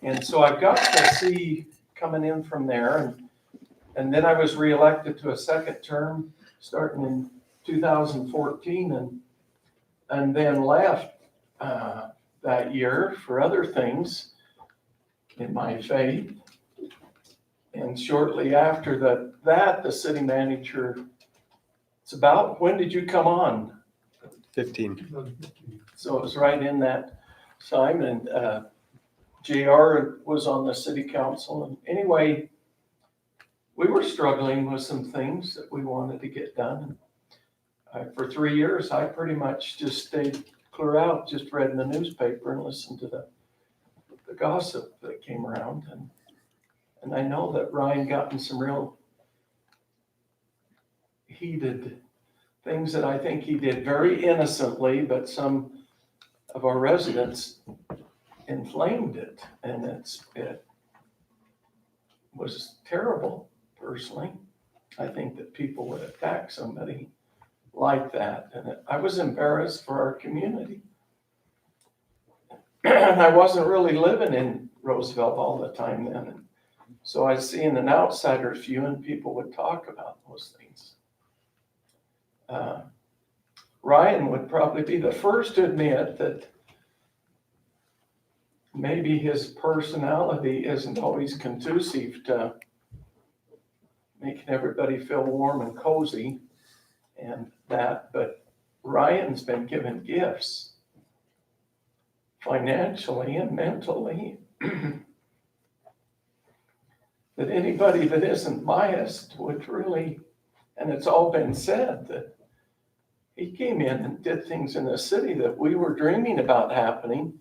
S4: And so I've got to see coming in from there. And then I was reelected to a second term starting in 2014 and then left that year for other things in my faith. And shortly after that, the city manager, it's about, when did you come on?
S1: 15.
S4: So it was right in that time, and JR was on the city council. And anyway, we were struggling with some things that we wanted to get done. For 3 years, I pretty much just stayed clear out, just read in the newspaper and listened to the gossip that came around. And I know that Ryan got in some real heated things that I think he did very innocently, but some of our residents inflamed it, and it was terrible. Personally, I think that people would attack somebody like that, and I was embarrassed for our community. And I wasn't really living Roosevelt all the time then. And so I was seeing an outsider's view and people would talk about those things. Ryan would probably be the first to admit that maybe his personality isn't always conducive to making everybody feel warm and cozy and that, but Ryan's been given gifts financially and mentally that anybody that isn't biased would really, and it's all been said that he came in and did things in the city that we were dreaming about happening,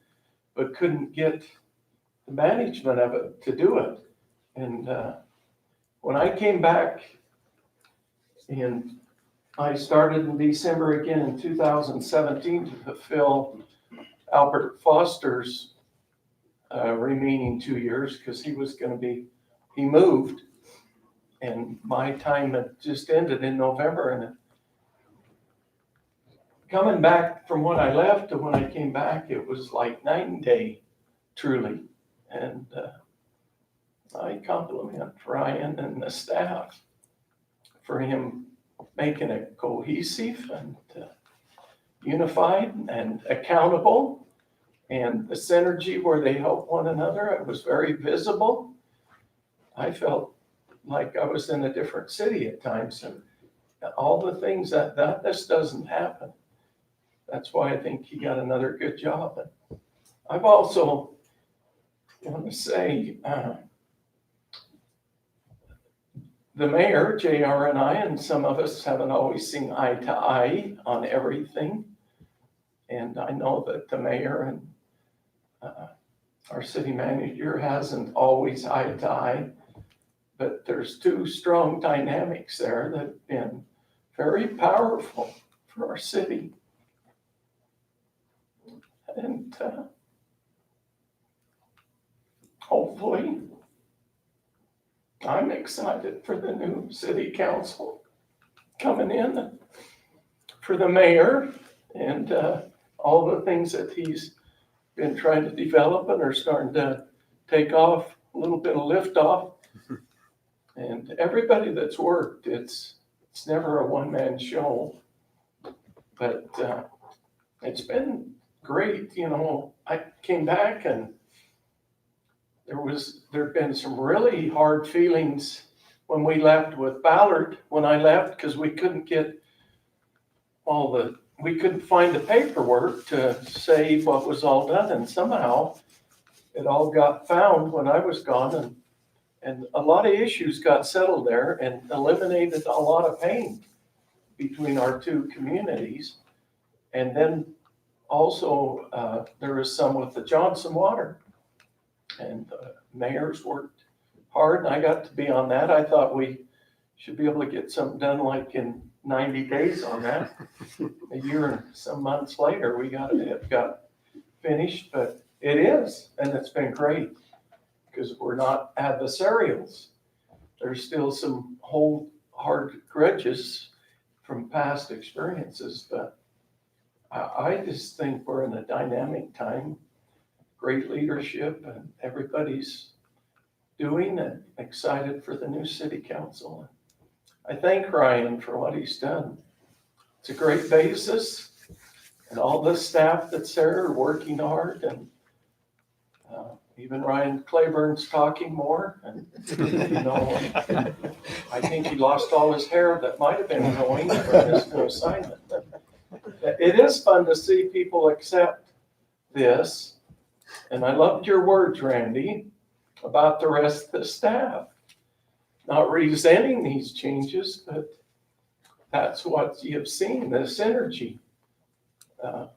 S4: but couldn't get the management of it to do it. And when I came back I started in December again in 2017 to fulfill Albert Foster's remaining 2 years because he moved and my time had just ended in November. And coming back from when I left to when I came back, it was like night and day, truly. And I compliment Ryan and the staff for him making it cohesive and unified and accountable, and the synergy where they help one another. It was very visible. I felt like I was in a different city at times, and all the things that this doesn't happen. That's why I think he got another good job. And I've also want to say the mayor, JR, and I, and some of us haven't always seen eye to eye on everything. And I know that the mayor and our city manager hasn't always eye to eye, but there's two strong dynamics there that have been very powerful for our city. And hopefully, I'm excited for the new city council coming in, for the mayor, and all the things that he's been trying to develop and are starting to take off, a little bit of lift off. And everybody that's worked, it's never a one-man show, but it's been great. You know, I came back and there'd been some really hard feelings when we left with Ballard, when I left, because we couldn't get we couldn't find the paperwork to say what was all done, and somehow it all got found when I was gone, and a lot of issues got settled there and eliminated a lot of pain between our two communities. And then also there was some with the Johnson Water, and the mayors worked hard, and I got to be on that. I thought we should be able to get something done like in 90 days on that. A year and some months later, it got finished, but it is, and it's been great because we're not adversarials. There's still some hard grudges from past experiences, but I just think we're in a dynamic time, great leadership, and everybody's doing and excited for the new city council. I thank Ryan for what he's done. It's a great basis, and all the staff that's there are working hard, and even Ryan Claiborne's talking more. And I think he lost all his hair that might have been going for this new assignment. It is fun to see people accept this, and I loved your words, Randy, about the rest of the staff. Not resenting these changes, but that's what you've seen, the synergy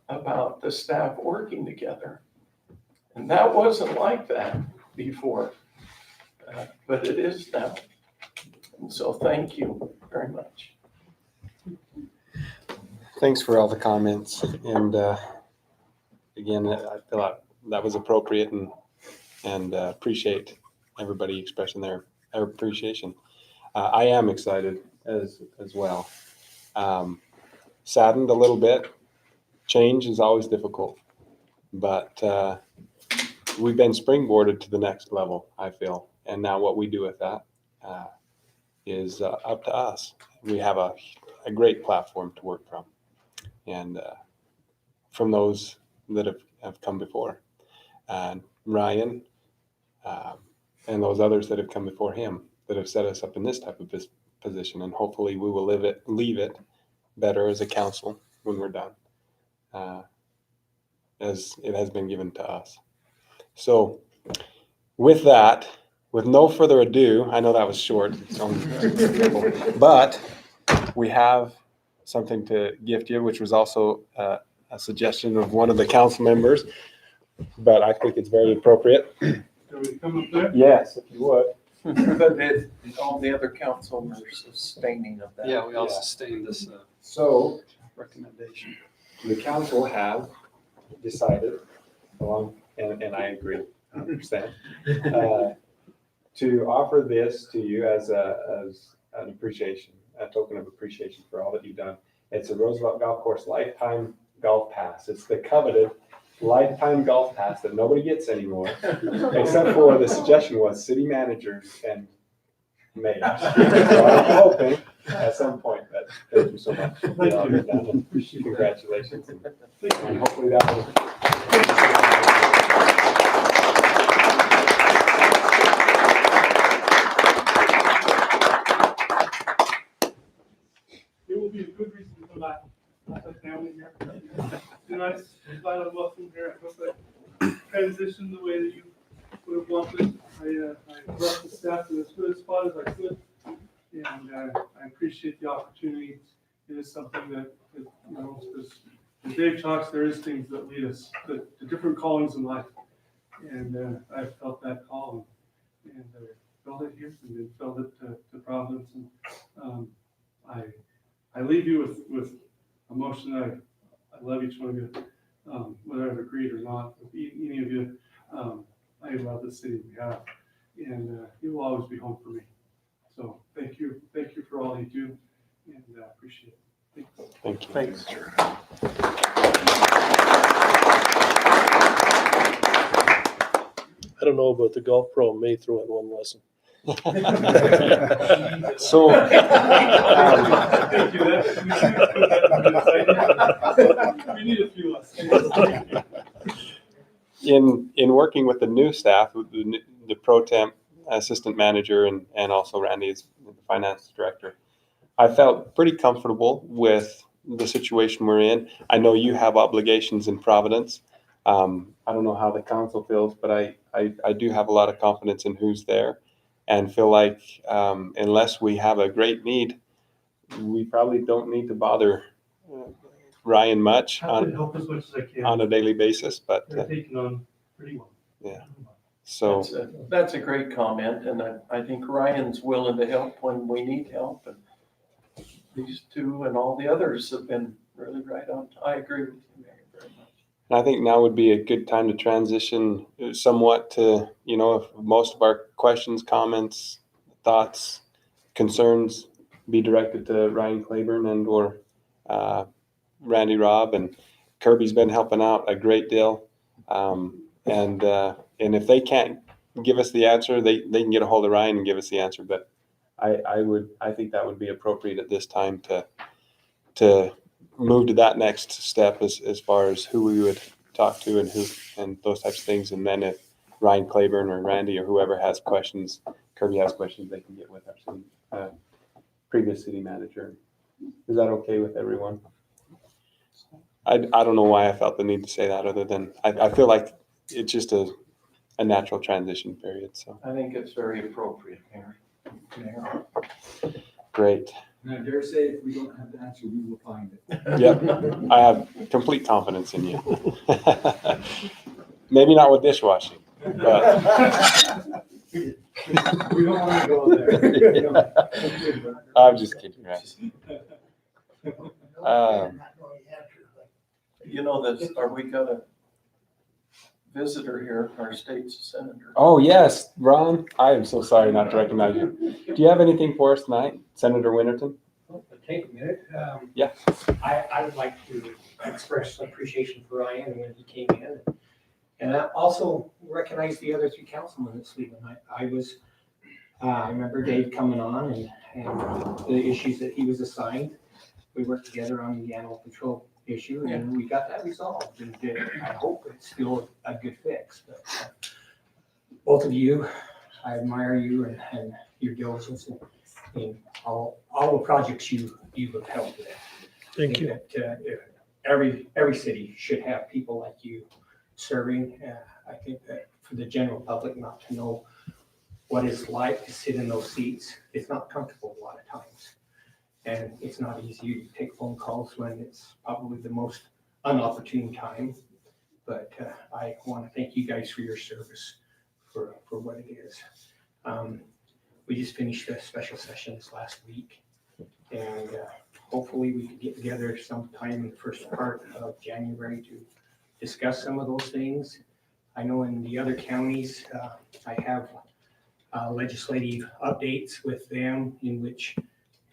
S4: about the staff working together. And that wasn't like that before, but it is now. And so thank you very much.
S1: Thanks for all the comments. And again, I feel like that was appropriate, and appreciate everybody expressing their appreciation. I am excited as well. Saddened a little bit. Change is always difficult, but we've been springboarded to the next level, I feel. And now what we do with that is up to us. We have a great platform to work from, and from those that have come before. Ryan and those others that have come before him that have set us up in this type of position. And hopefully we will leave it better as a council when we're done, as it has been given to us. So with that, with no further ado, I know that was short, but we have something to gift you, which was also a suggestion of one of the council members, but I think it's very appropriate.
S9: Can we come up there?
S1: Yes, if you would.
S4: But all the other council are sustaining of that.
S13: Yeah, we all sustained this
S1: So
S13: recommendation.
S1: the council have decided, and I agree 100%, to offer this to you as an appreciation, a token of appreciation for all that you've done. It's a Roosevelt Golf Course Lifetime Golf Pass. It's the coveted lifetime golf pass that nobody gets anymore, except for the suggestion was city managers and mayors. So I'm hoping at some point, but thank you so much. For all you've done, and congratulations. And hopefully that will.
S9: It will be a good reason to come back. I have family here. Be nice. I'm glad I'm welcome here. I hope I transition the way that you would have wanted. I brought the staff to as good a spot as I could, and I appreciate the opportunity. It is something that you know, as Dave talks, there is things that lead us to different callings in life, and I felt that call and felt it here and then felt it to Providence, and I leave you with emotion. I love each one of you, whether I've agreed or not with any of you. I love the city we have, and it will always be home for me. So thank you for all you do, and appreciate it.
S1: Thank you.
S4: Thanks.
S10: I don't know, but the golf pro may throw in one lesson.
S1: So,
S9: Thank you. We need a few lessons.
S1: in working with the new staff, with the pro temp assistant manager and also Randy as the finance director, I felt pretty comfortable with the situation we're in. I know you have obligations in Providence. I don't know how the council feels, but I do have a lot of confidence in who's there, and feel like unless we have a great need, we probably don't need to bother Ryan much
S9: I can help as much as I can.
S1: on a daily basis. But
S9: They're taking on pretty well.
S1: yeah, so
S4: That's a great comment, and I think Ryan's willing to help when we need help, and these two and all the others have been really right on. I agree with you, Mayor, very much.
S1: I think now would be a good time to transition somewhat to, you know, if most of our questions, comments, thoughts, concerns be directed to Ryan Claiborne and or Randy Robb, and Kirby's been helping out a great deal. And if they can't give us the answer, they can get a hold of Ryan and give us the answer. But I think that would be appropriate at this time to move to that next step as far as who we would talk to and who and those types of things. And then if Ryan Claiborne or Randy or whoever has questions, Kirby has questions, they can get with our previous city manager. Is that okay with everyone? I don't know why I felt the need to say that, other than I feel like it's just a natural transition period. So
S4: I think it's very appropriate, Mayor.
S1: great.
S14: And I dare say, if we don't have the answer, we will find it.
S1: Yep, I have complete confidence in you. Maybe not with dishwashing, but
S14: We don't want to go there.
S1: I'm just kidding, guys.
S4: You know this, we got a visitor here, our state senator.
S1: Oh, yes, Ron, I am so sorry not to recognize you. Do you have anything for us tonight, Senator Winterton?
S16: Take a minute.
S1: Yeah.
S16: I would like to express appreciation for Ryan when he came in. And I also recognize the other 3 councilmen that's leaving. I remember Dave coming on and the issues that he was assigned. We worked together on the animal control issue and we got that resolved. And I hope it's still a good fix. But both of you, I admire you and your diligence in all the projects you've helped with.
S10: Thank you.
S16: Every city should have people like you serving. I think that for the general public not to know what it's like to sit in those seats, it's not comfortable a lot of times. And it's not easy. You take phone calls when it's probably the most unopportune time. But I want to thank you guys for your service for what it is. We just finished a special sessions last week. And hopefully we can get together sometime in the first part of January to discuss some of those things. I know in the other counties, I have legislative updates with them in which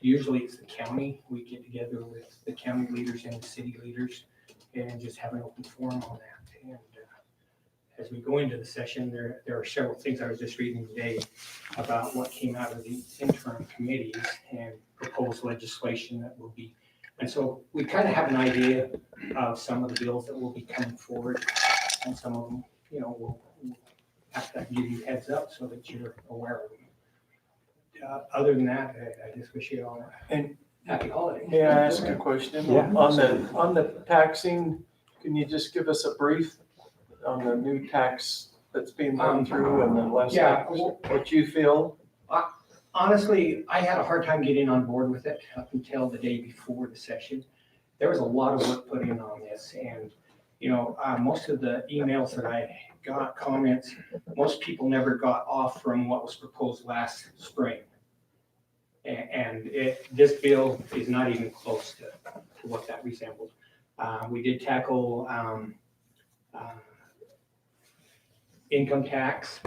S16: usually it's the county. We get together with the county leaders and the city leaders and just have an open forum on that. And as we go into the session, there are several things I was just reading today about what came out of the interim committees and proposed legislation that will be. And so we kind of have an idea of some of the bills that will be coming forward, and some of them, we'll have to give you heads up so that you're aware of them. Other than that, I just wish you all a happy holiday.
S4: May I ask a question?
S1: Yeah.
S4: On the taxing, can you just give us a brief on the new tax that's being run through and the less, what you feel?
S16: Honestly, I had a hard time getting on board with it up until the day before the session. There was a lot of work put in on this, and most of the emails that I got, comments, most people never got off from what was proposed last spring. And this bill is not even close to what that resembled. We did tackle income tax.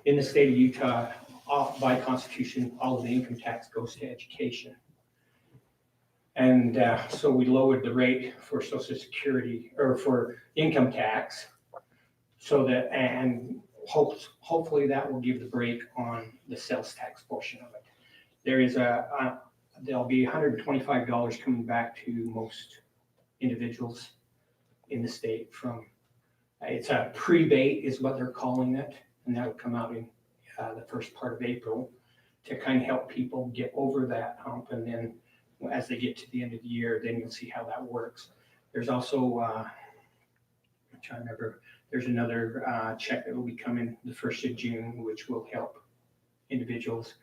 S16: In the state of Utah, by constitution, all of the income tax goes to education. And so we lowered the rate for Social Security, or for income tax, so that, and hopefully that will give the break on the sales tax portion of it. There is there'll be $125 coming back to most individuals in the state from, it's a prebate is what they're calling it, and that'll come out in the first part of April to kind of help people get over that hump. And then as they get to the end of the year, then you'll see how that works. There's also, I'm trying to remember, there's another check that will be coming the 1st of June, which will help individuals.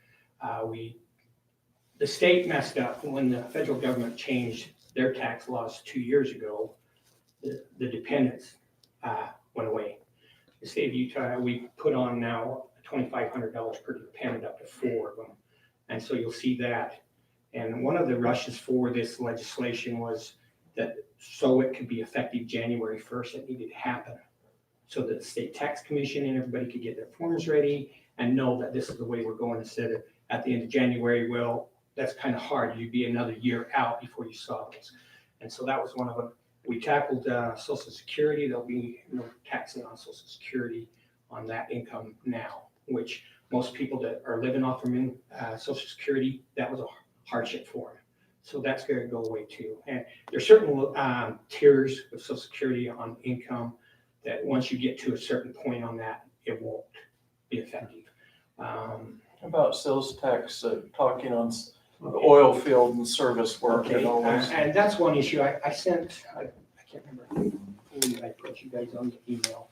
S16: The state messed up when the federal government changed their tax laws 2 years ago. The dependents went away. The state of Utah, we put on now $2,500 per dependent, up to 4 of them. And so you'll see that. And one of the rushes for this legislation was that so it could be effective January 1st, it needed to happen so that the state tax commission and everybody could get their forms ready and know that this is the way we're going, instead of at the end of January. Well, that's kind of hard. You'd be another year out before you saw this. And so that was one of them. We tackled Social Security. There'll be no taxing on Social Security on that income now, which most people that are living off from Social Security, that was a hardship for them. So that's going to go away too. And there's certain tiers of Social Security on income that once you get to a certain point on that, it won't be effective.
S4: About sales tax, talking on the oil field and service work and all this.
S16: And that's one issue I can't remember who I put you guys on the email.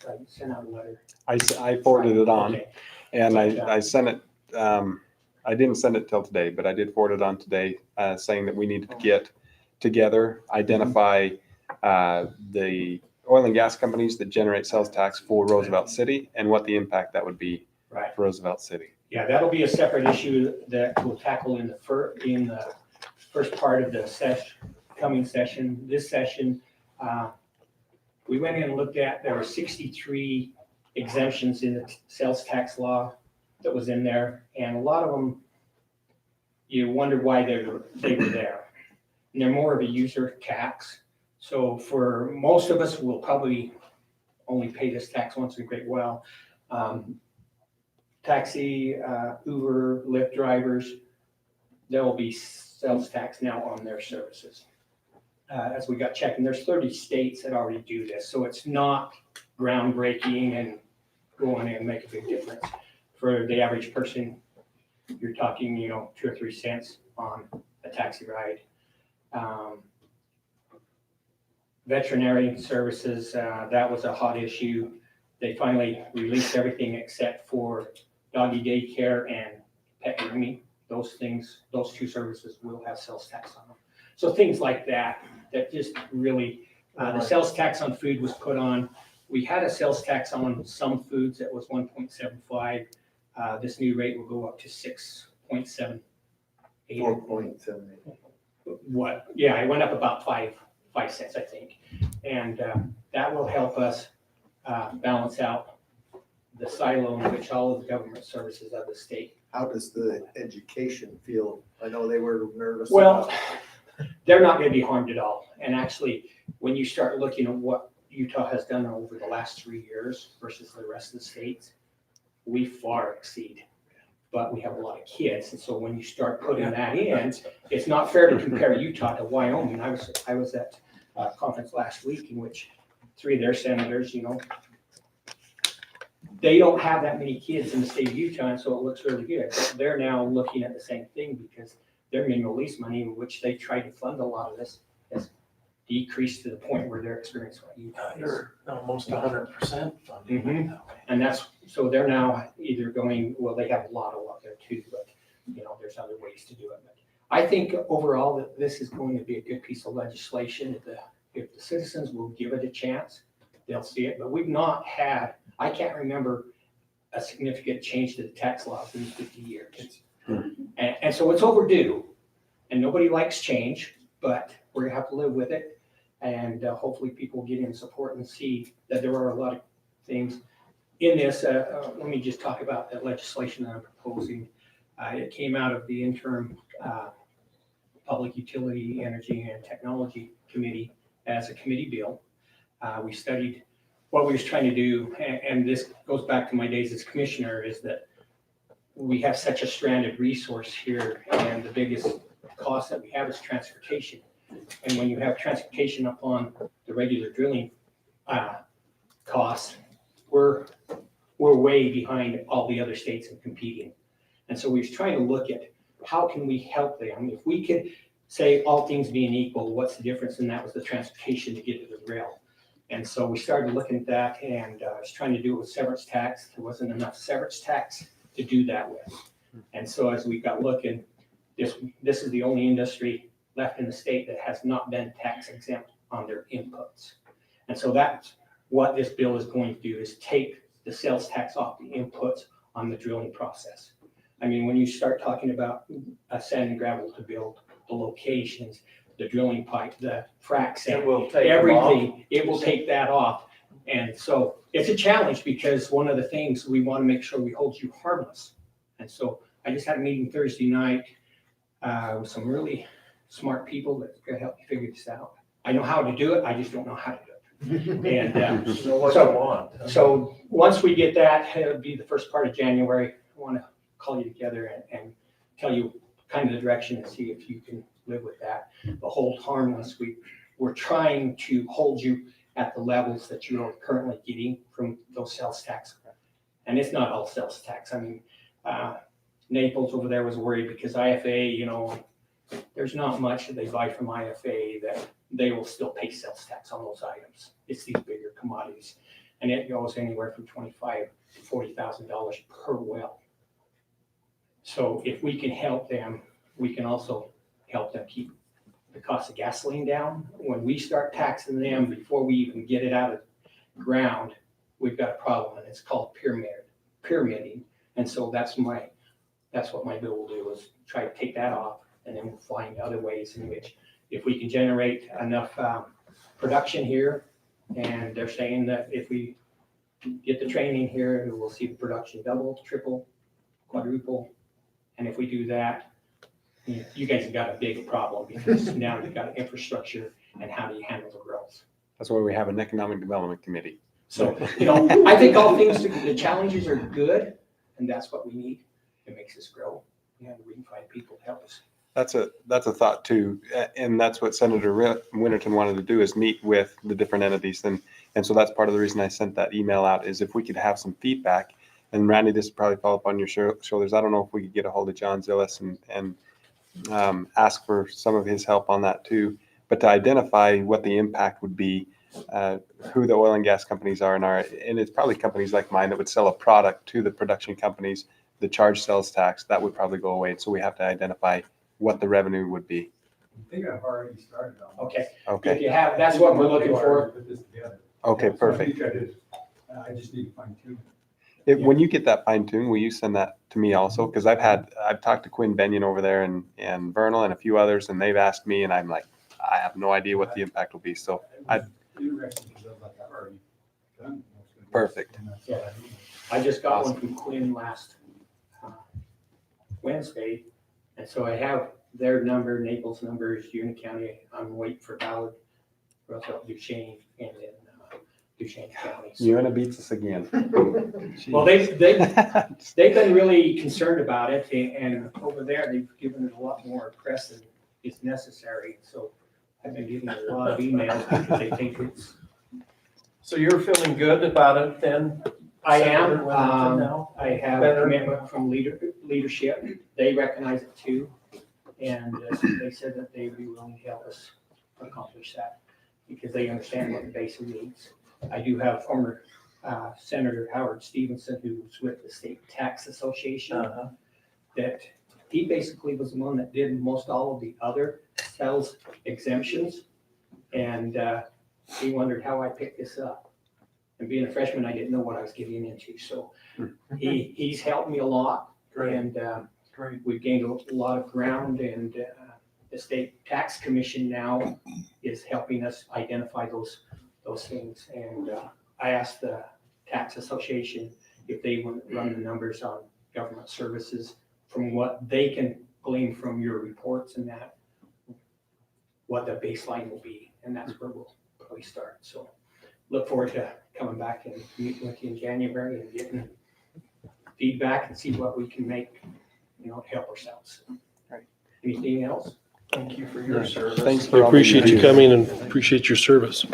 S16: I sent out a letter.
S1: I forwarded it on,
S16: Okay.
S1: and I sent it. I didn't send it till today, but I did forward it on today, saying that we need to get together, identify the oil and gas companies that generate sales tax for Roosevelt City and what the impact that would be for Roosevelt City.
S16: Yeah, that'll be a separate issue that we'll tackle in the first part of the coming session. This session, we went in and looked at, there were 63 exemptions in the sales tax law that was in there, and a lot of them, you wonder why they were there. And they're more of a user tax. So for most of us, we'll probably only pay this tax once in a great while. Taxi, Uber, Lyft drivers, there will be sales tax now on their services. As we got checking, there's 30 states that already do this, so it's not groundbreaking and going in and make a big difference. For the average person, you're talking, 2 or 3 cents on a taxi ride. Veterinary services, that was a hot issue. They finally released everything except for doggy daycare and pet grooming. Those things, those 2 services will have sales tax on them. So things like that just really, the sales tax on food was put on. We had a sales tax on some foods that was 1.75. This new rate will go up to 6.78.
S11: 4.78.
S16: What? Yeah, it went up about 5 cents, I think. And that will help us balance out the silo in which all of the government services of the state.
S11: How does the education feel? I know they were nervous.
S16: Well,
S11: about-
S16: they're not going to be harmed at all. And actually, when you start looking at what Utah has done over the last 3 years versus the rest of the states, we far exceed. But we have a lot of kids, and so when you start putting that in, it's not fair to compare Utah to Wyoming. I was at a conference last week in which 3 of their senators, they don't have that many kids in the state of Utah, and so it looks really good. But they're now looking at the same thing because their minimum lease money, in which they tried to fund a lot of this, has decreased to the point where they're experiencing what Utah is.
S4: You're almost 100% funding
S16: Mhm.
S4: that way.
S16: And so they're now either going, well, they have a lot of luck there too, but there's other ways to do it. But I think overall that this is going to be a good piece of legislation. If the citizens will give it a chance, they'll see it. But we've not had, I can't remember a significant change to the tax laws in 50 years. And so it's overdue, and nobody likes change, but we're gonna have to live with it. And hopefully people get in support and see that there are a lot of things in this. Let me just talk about the legislation that I'm proposing. It came out of the interim Public Utility, Energy, and Technology Committee as a committee bill. We studied what we was trying to do, and this goes back to my days as commissioner, is that we have such a stranded resource here, and the biggest cost that we have is transportation. And when you have transportation up on the regular drilling costs, we're way behind all the other states in competing. And so we was trying to look at how can we help them? If we could say all things being equal, what's the difference? And that was the transportation to get to the rail. And so we started looking at that, and I was trying to do it with severance tax. There wasn't enough severance tax to do that with. And so as we got looking, this is the only industry left in the state that has not been tax exempt on their inputs. And so that's what this bill is going to do, is take the sales tax off the inputs on the drilling process. I mean, when you start talking about sand and gravel to build, the locations, the drilling pipe, the frac sand,
S4: It will take
S16: everything, it will take that off. And so it's a challenge, because one of the things we want to make sure we hold you harmless. And so I just had a meeting Thursday night with some really smart people that's going to help me figure this out. I know how to do it, I just don't know how to do it. And
S4: Know what you want.
S16: so once we get that, it'll be the first part of January. I want to call you together and tell you kind of the direction and see if you can live with that. But hold harmless, we're trying to hold you at the levels that you are currently getting from those sales tax. And it's not all sales tax. I mean, Naples over there was worried because IFA, there's not much that they buy from IFA that they will still pay sales tax on those items. It's these bigger commodities. And it goes anywhere from $25,000 to $40,000 per well. So if we can help them, we can also help them keep the cost of gasoline down. When we start taxing them before we even get it out of the ground, we've got a problem, and it's called pyramiding. And so that's what my bill will do, is try to take that off, and then we'll find other ways in which, if we can generate enough production here, and they're saying that if we get the training here, we'll see the production double, triple, quadruple. And if we do that, you guys have got a big problem, because now you've got infrastructure, and how do you handle the growth?
S1: That's why we have an economic development committee.
S16: So, I think all things, the challenges are good, and that's what we need. It makes us grow, and we can find people to help us.
S1: That's a thought too, and that's what Senator Winterton wanted to do, is meet with the different entities, and so that's part of the reason I sent that email out, is if we could have some feedback. And Randy, this will probably fall up on your shoulders. I don't know if we could get a hold of John Zillis and ask for some of his help on that too, but to identify what the impact would be, who the oil and gas companies are, and it's probably companies like mine that would sell a product to the production companies, the charge sales tax, that would probably go away. And so we have to identify what the revenue would be.
S14: I think I've already started on this.
S16: Okay.
S1: Okay.
S16: If you have, that's what we're looking for.
S14: Put this together.
S1: Okay,
S14: So I
S1: perfect.
S14: think I just need to fine tune it.
S1: When you get that fine tune, will you send that to me also? Because I've talked to Quinn Benyon over there and Vernal and a few others, and they've asked me, and I'm like, I have no idea what the impact will be. So perfect.
S16: Yeah. I just got one from Quinn last Wednesday, and so I have their number, Naples numbers, Union County. I'm waiting for Ballard, Roosevelt, Duchesne, and then Duchesne County. So-
S1: Uena beats us again.
S16: Well, they've been really concerned about it, and over there, they've given it a lot more press than is necessary. So I've been getting a lot of emails because they think it's.
S4: So you're feeling good about it then?
S16: I
S4: Senator
S16: am.
S4: Winterton, now?
S16: I have a commitment from leadership. They recognize it too. And they said that they'd be willing to help us accomplish that because they understand what the basin needs. I do have former Senator Howard Stevenson, who's with the State Tax Association, that he basically was the one that did most all of the other sales exemptions. And he wondered how I picked this up. And being a freshman, I didn't know what I was getting into. So he's helped me a lot.
S4: Great.
S16: And
S4: Great.
S16: we've gained a lot of ground. And the State Tax Commission now is helping us identify those things. And I asked the Tax Association if they would run the numbers on government services from what they can glean from your reports and that, what the baseline will be. And that's where we'll probably start. So look forward to coming back and meeting with you in January and getting feedback and see what we can make, to help ourselves.
S1: Right.
S16: Anything else?
S4: Thank you for your service.
S1: Thanks
S10: We
S1: for all that
S10: appreciate you
S1: do.
S10: coming and appreciate your service.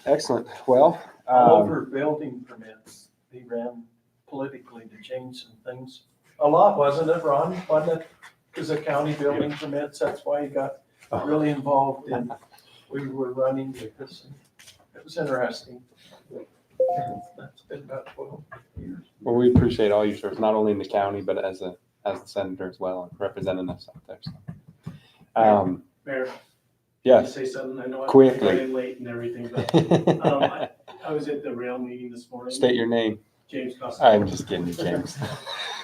S1: Excellent. Well,
S4: All over building permits, he ran politically to change some things. A lot, wasn't it, Ron? Wasn't it? Because the county building permits, that's why he got really involved in, we were running with this. It was interesting. That's been about 12 years.
S1: well, we appreciate all your service, not only in the county, but as the senator as well, and representing us out there. So,
S9: Mayor,
S1: yes.
S9: say something? I know I'm
S1: Quickly.
S9: running late and everything, but I was at the rail meeting this morning.
S1: State your name.
S9: James Costello.
S1: I'm just kidding, James.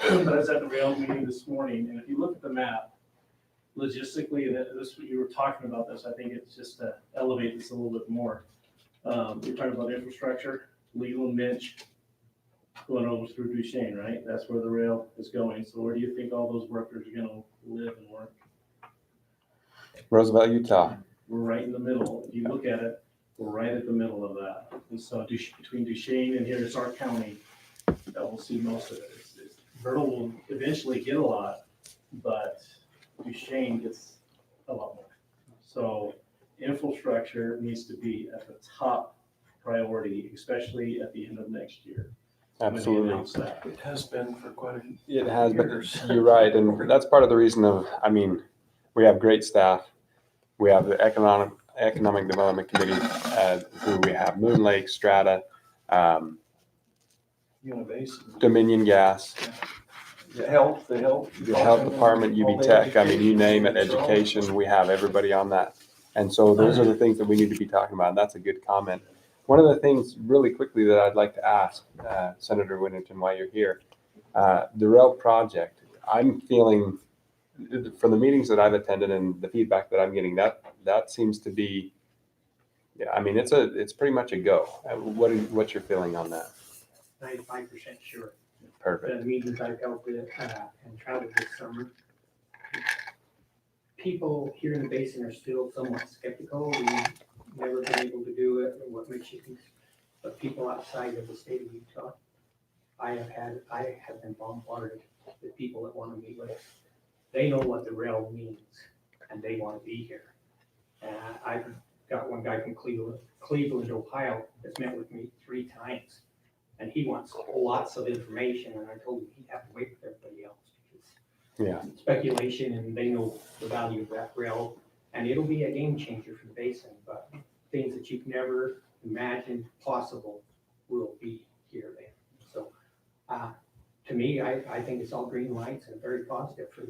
S9: But I was at the rail meeting this morning, and if you look at the map, logistically, and this, you were talking about this, I think it's just to elevate this a little bit more. You're talking about infrastructure, Leland, Mitch, going over through Duchesne, right? That's where the rail is going. So where do you think all those workers are gonna live and work?
S1: Roosevelt, Utah.
S9: We're right in the middle. If you look at it, we're right at the middle of that. And so between Duchesne and here is our county, that will see most of it. Vernal will eventually get a lot, but Duchesne gets a lot more. So infrastructure needs to be at the top priority, especially at the end of next year. when we
S1: Absolutely.
S9: announce that.
S4: It has been for quite a few
S1: It has, but
S4: years.
S1: you're right, and that's part of the reason we have great staff. We have the Economic Development Committee, who we have Moon Lake, Strata,
S4: Unibasin.
S1: Dominion Gas,
S4: The health.
S1: the Health Department, UB Tech, you name it, education, we have everybody on that. And so those are the things that we need to be talking about, and that's a good comment. One of the things really quickly that I'd like to ask, Senator Winterton, while you're here, the rail project, I'm feeling, from the meetings that I've attended and the feedback that I'm getting, that seems to be, it's pretty much a go. What's your feeling on that?
S16: 95% sure.
S1: Perfect.
S16: The meetings I've held with and traveled this summer, people here in the basin are still somewhat skeptical. We've never been able to do it, and what makes you think? but people outside of the state of Utah, I have been bombarded with people that want to meet with us. They know what the rail means, and they want to be here. And I've got one guy from Cleveland, Ohio, that's met with me 3 times, and he wants lots of information, and I told him he'd have to wait for everybody else, because speculation, and they know the value of that rail, and it'll be a game changer for the basin, but things that you've never imagined possible will be here then. So, to me, I think it's all green lights and very positive for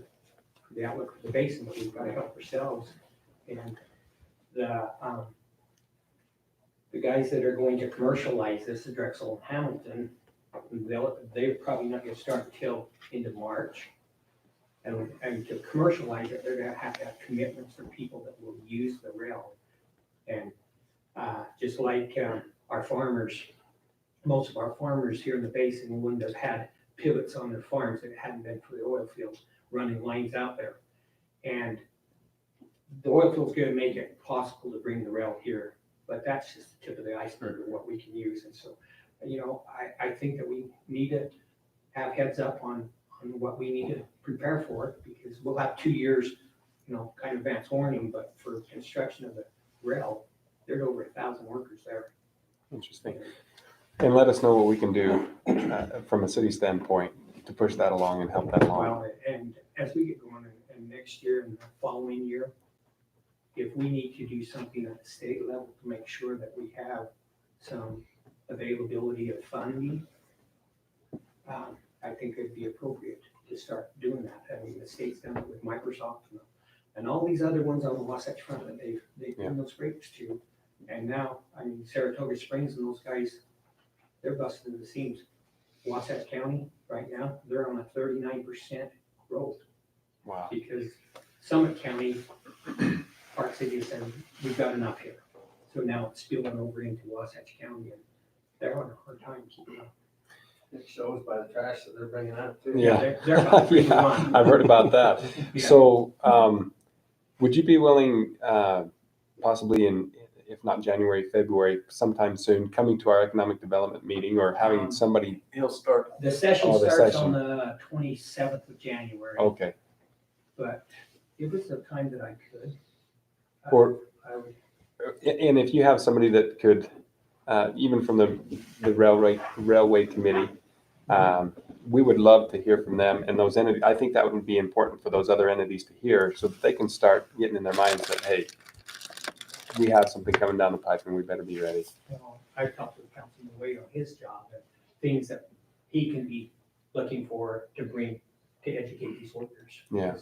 S16: the outlook for the basin, but we've got to help ourselves. And the guys that are going to commercialize this, Drexel and Hamilton, they're probably not gonna start until into March. And to commercialize it, they're gonna have to have commitments for people that will use the rail. And just like our farmers, most of our farmers here in the basin wouldn't have had pivots on their farms if it hadn't been for the oil fields running lines out there. And the oil field's gonna make it possible to bring the rail here, but that's just the tip of the iceberg of what we can use. And so, you know, I think that we need to have heads up on what we need to prepare for, because we'll have 2 years, you know, kind of advance warning, but for construction of the rail, there's over 1,000 workers there.
S1: Interesting. And let us know what we can do from a city standpoint to push that along and help that along.
S16: Well, and as we get going, and next year and the following year, if we need to do something at the state level to make sure that we have some availability of funding, I think it'd be appropriate to start doing that. I mean, the state's done it with Microsoft and all these other ones on the Wasatch Front that they've done those rates to. And now, I mean, Saratoga Springs and those guys, they're busting the seams. Wasatch County, right now, they're on a 39% growth.
S1: Wow.
S16: Because Summit County, Park City is saying, we've got enough here. So now it's spilling over into Wasatch County, and they're having a hard time keeping up.
S4: It shows by the trash that they're bringing out too.
S1: Yeah.
S16: They're about 3 to
S1: Yeah,
S16: 1.
S1: I've heard about that.
S16: Yeah.
S1: So, would you be willing, possibly if not January, February, sometime soon, coming to our economic development meeting or having somebody?
S4: He'll start.
S16: The session
S1: Oh, the
S16: starts
S1: session.
S16: on the 27th of January.
S1: Okay.
S16: But if it's a time that I could,
S1: Or,
S16: I would.
S1: and if you have somebody that could, even from the railway committee, we would love to hear from them and those entities. I think that would be important for those other entities to hear, so that they can start getting in their minds that, hey, we have something coming down the pipe and we better be ready.
S16: You know, I've talked to Councilman Wade on his job and things that he can be looking for to bring to educate these workers.
S1: Yeah.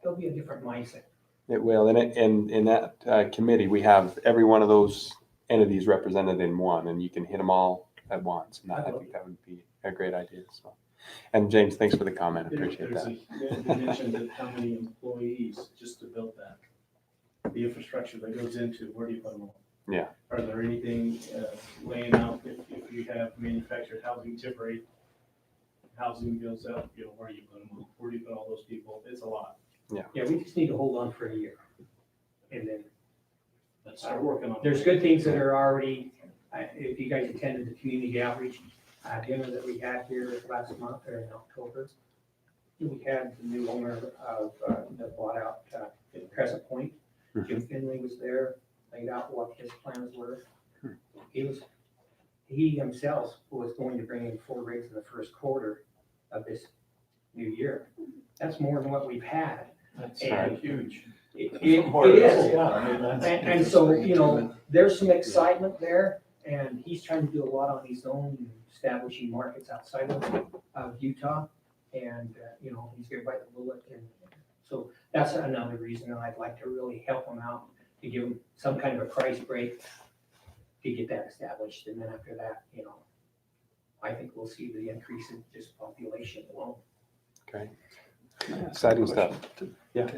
S16: There'll be a different mindset.
S1: It will, and in that committee, we have every one of those entities represented in one, and you can hit them all at once. And I think that would be a great idea. So, and James, thanks for the comment. I appreciate that.
S13: You mentioned that how many employees just to build that, the infrastructure that goes into, where do you put them all?
S1: Yeah.
S13: Are there anything laying out if you have manufactured housing, temporary housing goes up, you know, where do you put them? Where do you put all those people? It's a lot.
S16: Yeah, we just need to hold on for a year. And then
S13: Let's start working on it.
S16: there's good things that are already, if you guys attended the community outreach dinner that we had here last month or in October, we had the new owner of that bought out Crescent Point. Jim Finley was there, laid out what his plans were. He himself was going to bring in 4 rigs in the first quarter of this new year. That's more than what we've had.
S4: That's
S16: And
S4: huge.
S16: It
S4: From
S16: is.
S4: yeah, I mean, that's
S16: And so, you know, there's some excitement there, and he's trying to do a lot on his own, establishing markets outside of Utah. And, you know, he's gonna bite the bullet, and so that's another reason that I'd like to really help him out, to give him some kind of a price break to get that established, and then after that, you know, I think we'll see the increase in just population alone.
S1: Okay. Exciting stuff. Yeah.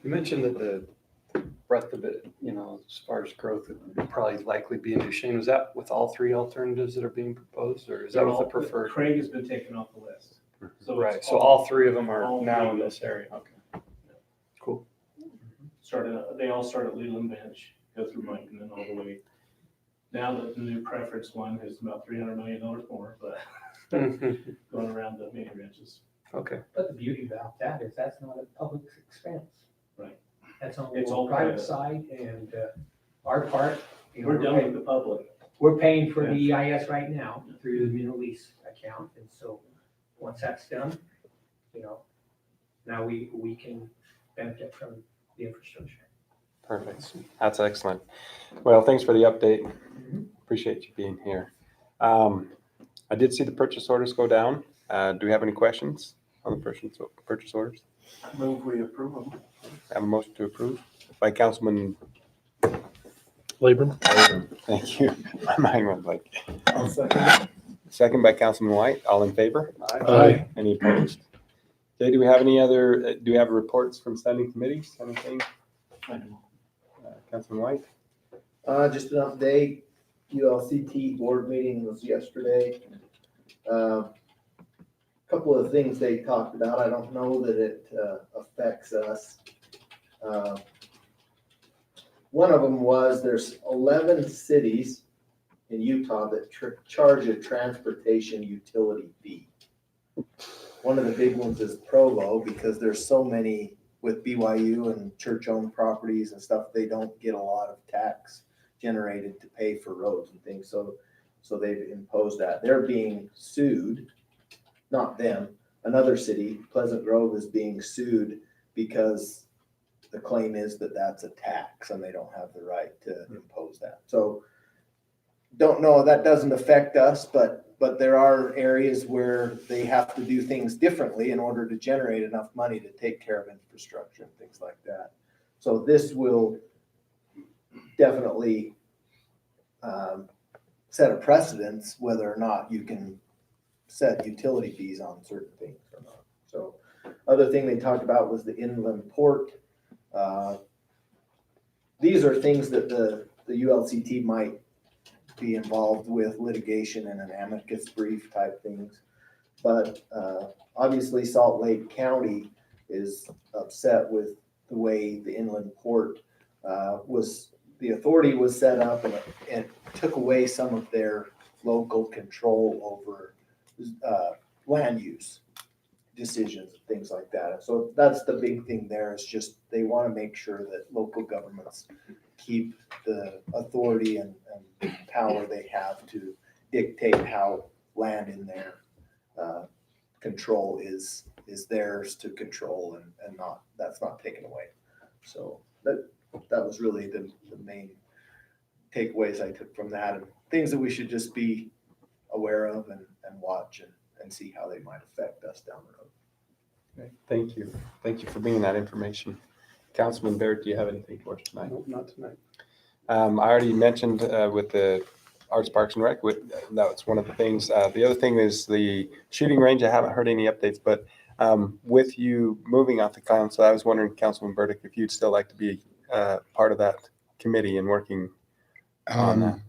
S17: You mentioned that the breadth of it, you know, as far as growth, would probably likely be in Duchesne. Was that with all 3 alternatives that are being proposed, or is that with the preferred?
S13: Craig has been taken off the list. So
S17: Right,
S13: it's
S17: so all 3 of them
S13: all
S17: are now
S13: three.
S17: in this area. Okay. Cool.
S13: They all start at Leland Bench, go through Mike, and then all the way
S4: now that the new preference one is about $300 million more, but going around the mini ranches.
S17: Okay.
S16: But the beauty about that is that's not a public expense.
S4: Right.
S16: That's on
S4: It's
S16: the
S4: all
S16: private
S4: private.
S16: side, and our part, you know,
S4: We're done with the public.
S16: we're paying for the EIS right now through the mineral lease account, and so once that's done, you know, now we can benefit from the infrastructure.
S1: Perfect. That's excellent. Well, thanks for the update. Appreciate you being here. I did see the purchase orders go down. Do we have any questions on the purchase orders?
S4: Move we approve them.
S1: Have a motion to approve by Councilman
S10: Labor.
S1: Thank you. My mind went like. Second by Councilman White. All in favor?
S10: Aye.
S1: Any opposed? Okay, do we have any other, do we have reports from standing committees? Anything? Councilman White?
S11: Just an update, ULCT board meeting was yesterday. Couple of things they talked about, I don't know that it affects us. One of them was there's 11 cities in Utah that charge a transportation utility fee. One of the big ones is Provo, because there's so many with BYU and church-owned properties and stuff, they don't get a lot of tax generated to pay for roads and things, so they've imposed that. They're being sued, not them, another city, Pleasant Grove, is being sued because the claim is that that's a tax and they don't have the right to impose that. So don't know, that doesn't affect us, but there are areas where they have to do things differently in order to generate enough money to take care of infrastructure and things like that. So this will definitely set a precedence whether or not you can set utility fees on certain things or not. So other thing they talked about was the inland port. These are things that the ULCT might be involved with, litigation and an amicus brief type things. But obviously Salt Lake County is upset with the way the inland port the authority was set up, and took away some of their local control over land use decisions and things like that. And so that's the big thing there, is just they want to make sure that local governments keep the authority and power they have to dictate how land in their control is theirs to control, and that's not taken away. So that was really the main takeaways I took from that, and things that we should just be aware of and watch and see how they might affect us down the road.
S1: Okay, thank you. Thank you for bringing that information. Councilman Barrett, do you have anything for us tonight?
S13: Nope, not tonight.
S1: I already mentioned with the Arts Parks and Rec, that was one of the things. The other thing is the shooting range. I haven't heard any updates, but with you moving off the council, I was wondering, Councilman Burdick, if you'd still like to be part of that committee and working on that.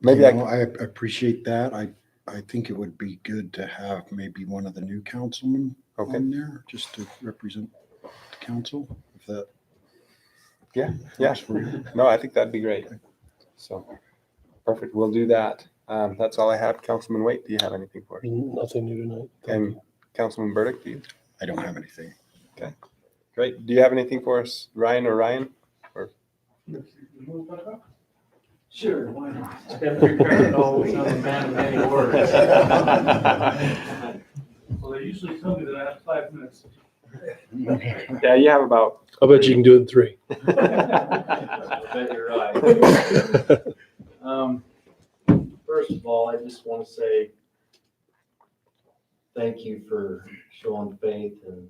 S1: Maybe
S8: I appreciate that. I think it would be good to have maybe one of the new councilmen on there, just to represent the council, if that.
S1: Yeah.
S8: works for you.
S1: No, I think that'd be great. So, perfect. We'll do that. That's all I have. Councilman Waite, do you have anything for us?
S10: Nothing new tonight.
S1: And Councilman Burdick, do you?
S8: I don't have anything.
S1: Okay, great. Do you have anything for us, Ryan or Ryan? Or
S4: Sure, why not? Been prepared always on a man of many words.
S9: Well, they usually tell me that I have 5 minutes.
S1: yeah, you have about.
S10: I bet you can do it in 3.
S18: I bet you're right. First of all, I just want to say thank you for showing faith and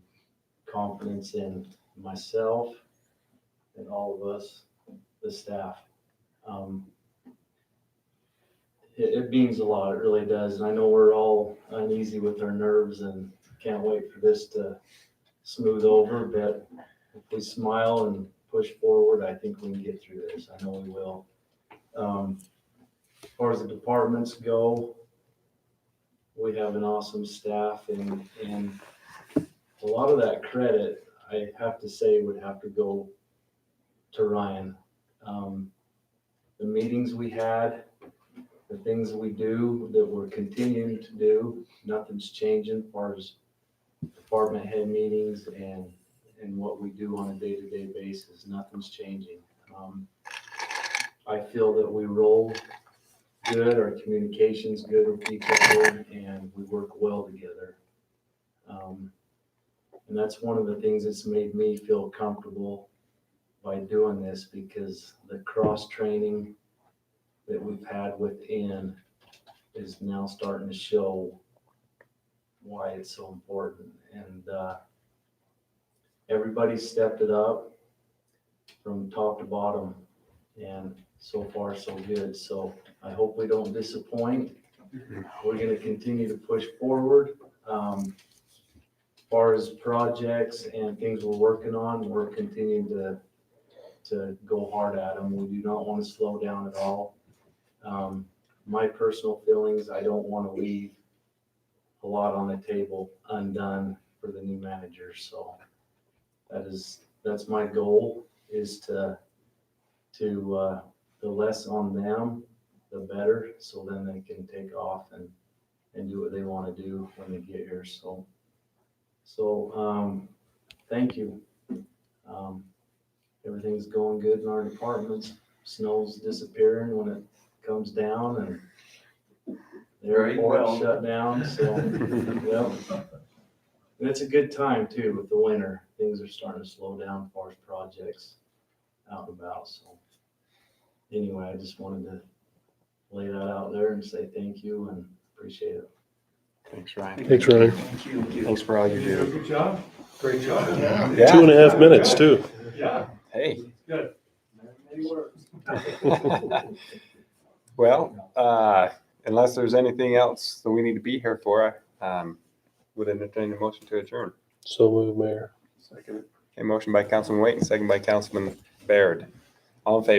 S18: confidence in myself and all of us, the staff. It means a lot, it really does. And I know we're all uneasy with our nerves and can't wait for this to smooth over, but if we smile and push forward, I think we can get through this. I know we will. As far as the departments go, we have an awesome staff, and a lot of that credit, I have to say, would have to go to Ryan. the meetings we had, the things we do, that we're continuing to do, nothing's changing as far as department head meetings and what we do on a day-to-day basis, nothing's changing. I feel that we roll good, our communication's good with each other, and we work well together. And that's one of the things that's made me feel comfortable by doing this, because the cross-training that we've had within is now starting to show why it's so important. And everybody stepped it up from top to bottom, and so far so good. So I hope we don't disappoint. We're gonna continue to push forward. As far as projects and things we're working on, we're continuing to go hard at them. We do not want to slow down at all. My personal feelings, I don't want to leave a lot on the table undone for the new manager. So that's my goal, is to the less on them, the better, so then they can take off and do what they want to do when they get here. So thank you. Everything's going good in our departments. Snow's disappearing when it comes down, and the airport's shut down, so, yep. And it's a good time too with the winter. Things are starting to slow down as far as projects out and about, so. Anyway, I just wanted to lay that out there and say thank you and appreciate it.
S1: Thanks, Ryan.
S10: Thanks, Ryan.
S1: Thanks for all you do.
S9: Good job. Great job.
S1: Yeah.
S10: 2.5 minutes too.
S9: Yeah.
S1: Hey.
S9: Good. Many words.
S1: Well, unless there's anything else that we need to be here for, would entertain a motion to adjourn.
S10: So move, Mayor.
S1: Second. A motion by Councilman Waite and second by Councilman Baird. All in favor?